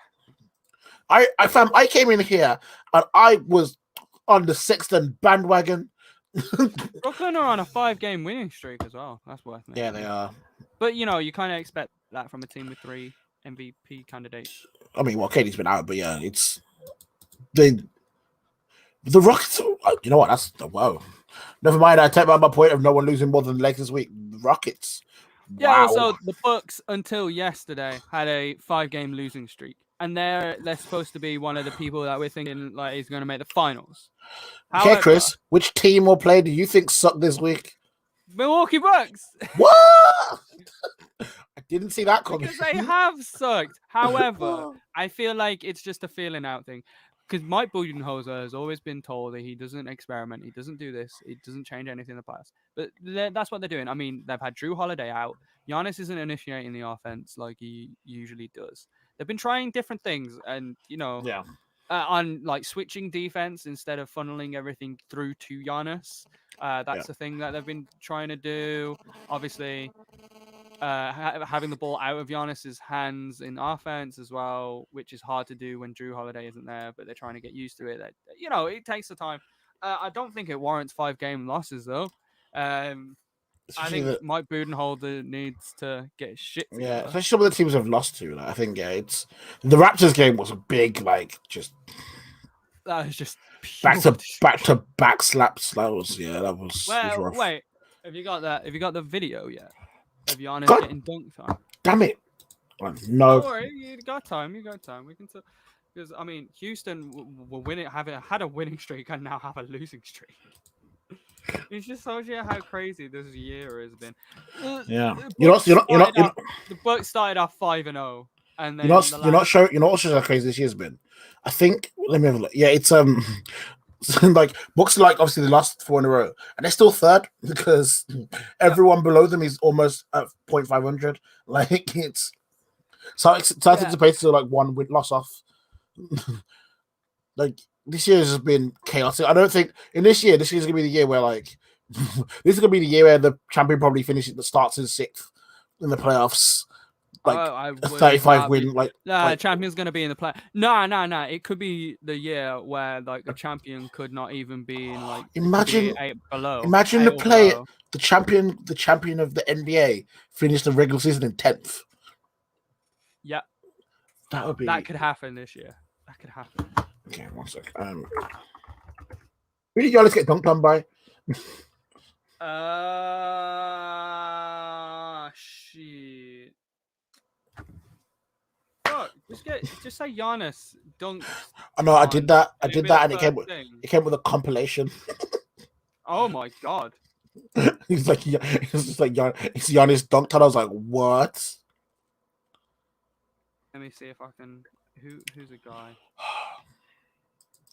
I came in here and I was on the Sexton bandwagon. Brooklyn are on a 5-game winning streak as well. That's worth it. Yeah, they are. But you kind of expect that from a team with 3 MVP candidates. I mean, well, Katie's been out, but yeah, it's the Rockets. You know what? That's whoa. Never mind. I take back my point of no one losing more than the Lakers this week. The Rockets. Yeah. Wow. Also, the Bucks until yesterday had a 5-game losing streak, and they're supposed to be one of the people that we're thinking like is going to make the finals. Okay, Chris, which team or player do you think sucked this week? Milwaukee Bucks. What? I didn't see that coming. Because they have sucked. However, I feel like it's just a feeling out thing. Because Mike Budenholzer has always been told that he doesn't experiment, he doesn't do this, he doesn't change anything in the past. But that's what they're doing. I mean, they've had Drew Holiday out. Giannis isn't initiating the offense like he usually does. They've been trying different things, and Yeah. On like switching defense instead of funneling everything through to Giannis. That's the thing that they've been trying to do. Obviously, having the ball out of Giannis's hands in offense as well, which is hard to do when Drew Holiday isn't there, but they're trying to get used to it. That it takes the time. I don't think it warrants 5-game losses though. I think Mike Budenholzer needs to get his shit together. Yeah, especially some of the teams have lost to. Like, I think it's the Raptors game was a big just. That was just back to back slaps. That was rough. Wait, have you got that? Have you got the video yet? Of Giannis getting dunked on? Damn it! No. Don't worry, you got time. We can talk. Because I mean, Houston will win it. Had a winning streak and now have a losing streak. It just shows you how crazy this year has been. Yeah, the Bucks started off 5-0, and then you're not sure. You know what shows how crazy this year's been. I think. Let me have a look. Yeah, it's like Bucks are like obviously the last 4 in a row, and they're still third because everyone below them is almost at 0.500. Like it's starting to pace to like 1 win loss off. Like this year has been chaotic. I don't think this year's gonna be the year where like this is gonna be the year where the champion probably starts in 6th in the playoffs. Like a 35 win, champion's gonna be in the play. No. It could be the year where like the champion could not even be in like imagine 8 below. Imagine the champion of the NBA finished the regular season in 10th. Yeah, that could happen this year. That could happen. Okay, 1 second. Who did Giannis get dunked on by? Shit. Fuck, just say Giannis dunked. I know I did that, and it came with a compilation. Oh my god. It's just like it's Giannis dunked on. I was like, what? Let me see if I can. Who's a guy?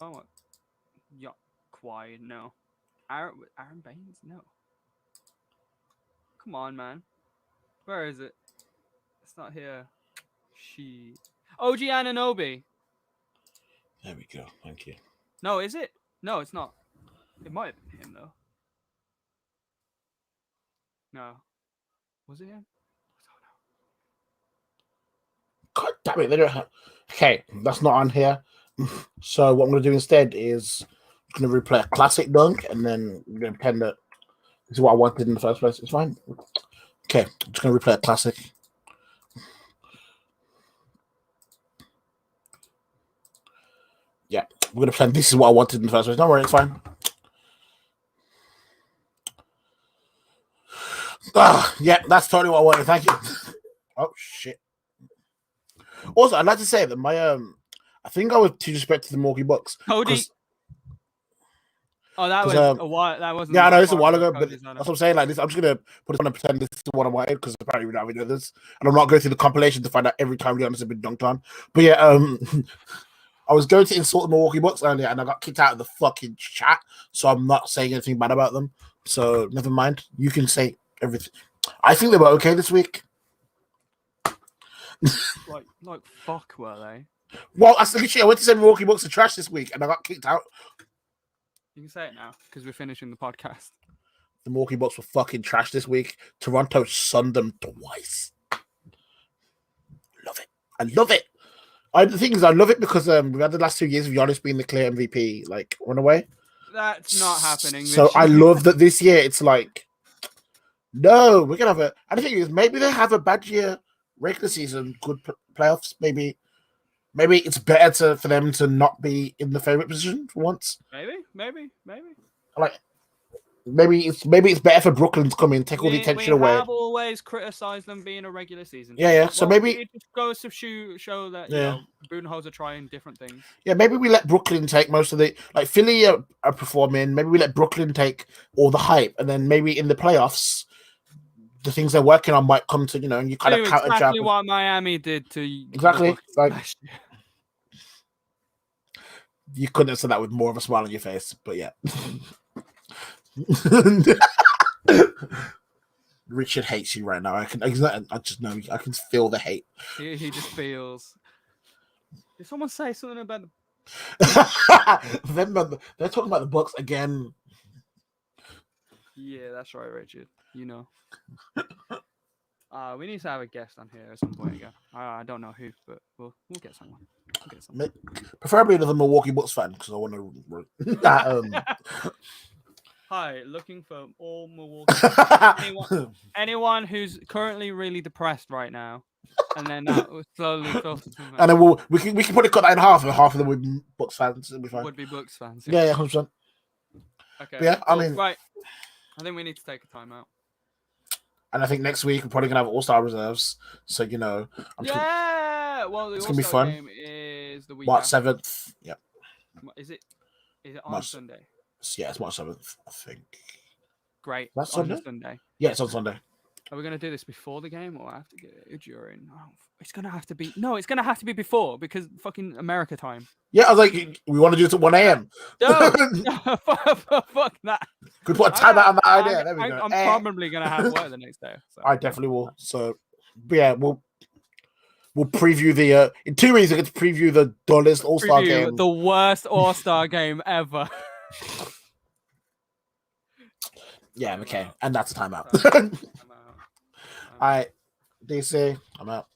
Oh, yeah, Kawhi, no. Aaron Baines, no. Come on, man. Where is it? It's not here. OG Anunoby. There we go. Thank you. No, is it? No, it's not. It might have been him though. No. Was it him? God damn it! They don't have. Okay, that's not on here. So what I'm going to do instead is I'm going to replay a classic dunk, and then I'm going to pretend that this is what I wanted in the first place. It's fine. Okay, I'm just going to replay a classic. Yeah, we're going to pretend this is what I wanted in the first place. Don't worry, it's fine. Yeah, that's totally what I wanted. Thank you. Oh shit. Also, I'd like to say that my I think I was too disrespectful to the Milwaukee Bucks. Cody. Oh, that was a while. That wasn't. Yeah, I know it's a while ago, but that's what I'm saying. Like this, I'm just gonna put it on and pretend this is what I wanted because apparently we don't have any others, and I'm not going through the compilation to find out every time Giannis has been dunked on. But yeah, I was going to insult the Milwaukee Bucks earlier, and I got kicked out of the fucking chat, so I'm not saying anything bad about them. So never mind. You can say everything. I think they were okay this week. like fuck, were they? Well, I went to say Milwaukee Bucks are trash this week, and I got kicked out. You can say it now because we're finishing the podcast. The Milwaukee Bucks were fucking trash this week. Toronto sunned them twice. Love it. I love it. The thing is, I love it because we had the last 2 years of Giannis being the clear MVP, like runaway. That's not happening. So I love that this year it's like, no, we're gonna have a. And the thing is, maybe they have a bad year, regular season, good playoffs. Maybe it's better for them to not be in the favorite position for once. Maybe. Like, maybe it's better for Brooklyn to come in, take all the attention away. We have always criticized them being a regular season. Yeah. So maybe it just goes to show that you know, Budenholzer trying different things. Yeah, maybe we let Brooklyn take most of the Philly are performing. Maybe we let Brooklyn take all the hype, and then maybe in the playoffs, the things they're working on might come to and you kind of counter exactly what Miami did to exactly like. You couldn't have said that with more of a smile on your face, but yeah. Richard hates you right now. I just know. I can feel the hate. He just feels. Did someone say something about They're talking about the Bucks again. Yeah, that's right, Richard. You know. We need to have a guest on here at some point again. I don't know who, but we'll get someone. Preferably another Milwaukee Bucks fan, because I want to. Hi, looking for all Milwaukee. anyone who's currently really depressed right now, and then that will slowly filter to them. And then we can probably cut that in half, and half of them would be Bucks fans. It'll be fine. Would be Bucks fans. Yeah, 100%. Okay. But yeah, cool. Right. I think we need to take a timeout. And I think next week we're probably gonna have all-star reserves. So well, the it's gonna be all-star fun. game is the week March after. 7th. Yeah. Is it on Sunday? Yeah, it's March 7th, I think. Great. That's on Sunday? Sunday. Yeah, it's on Sunday. Are we going to do this before the game or after during? Oh, it's going to have to be. No, it's going to have to be before because fucking America time. Yeah, I was like, we want to do it at 1 a.m. No, fuck that. Could put a timer on that idea. There we go. I'm probably going to have work the next day. So. I definitely will. So, yeah, we'll preview the. In 2 weeks, we get to preview the dullest All-Star game. The worst All-Star game ever. Yeah, okay. And that's a timeout. All right, DC, I'm out.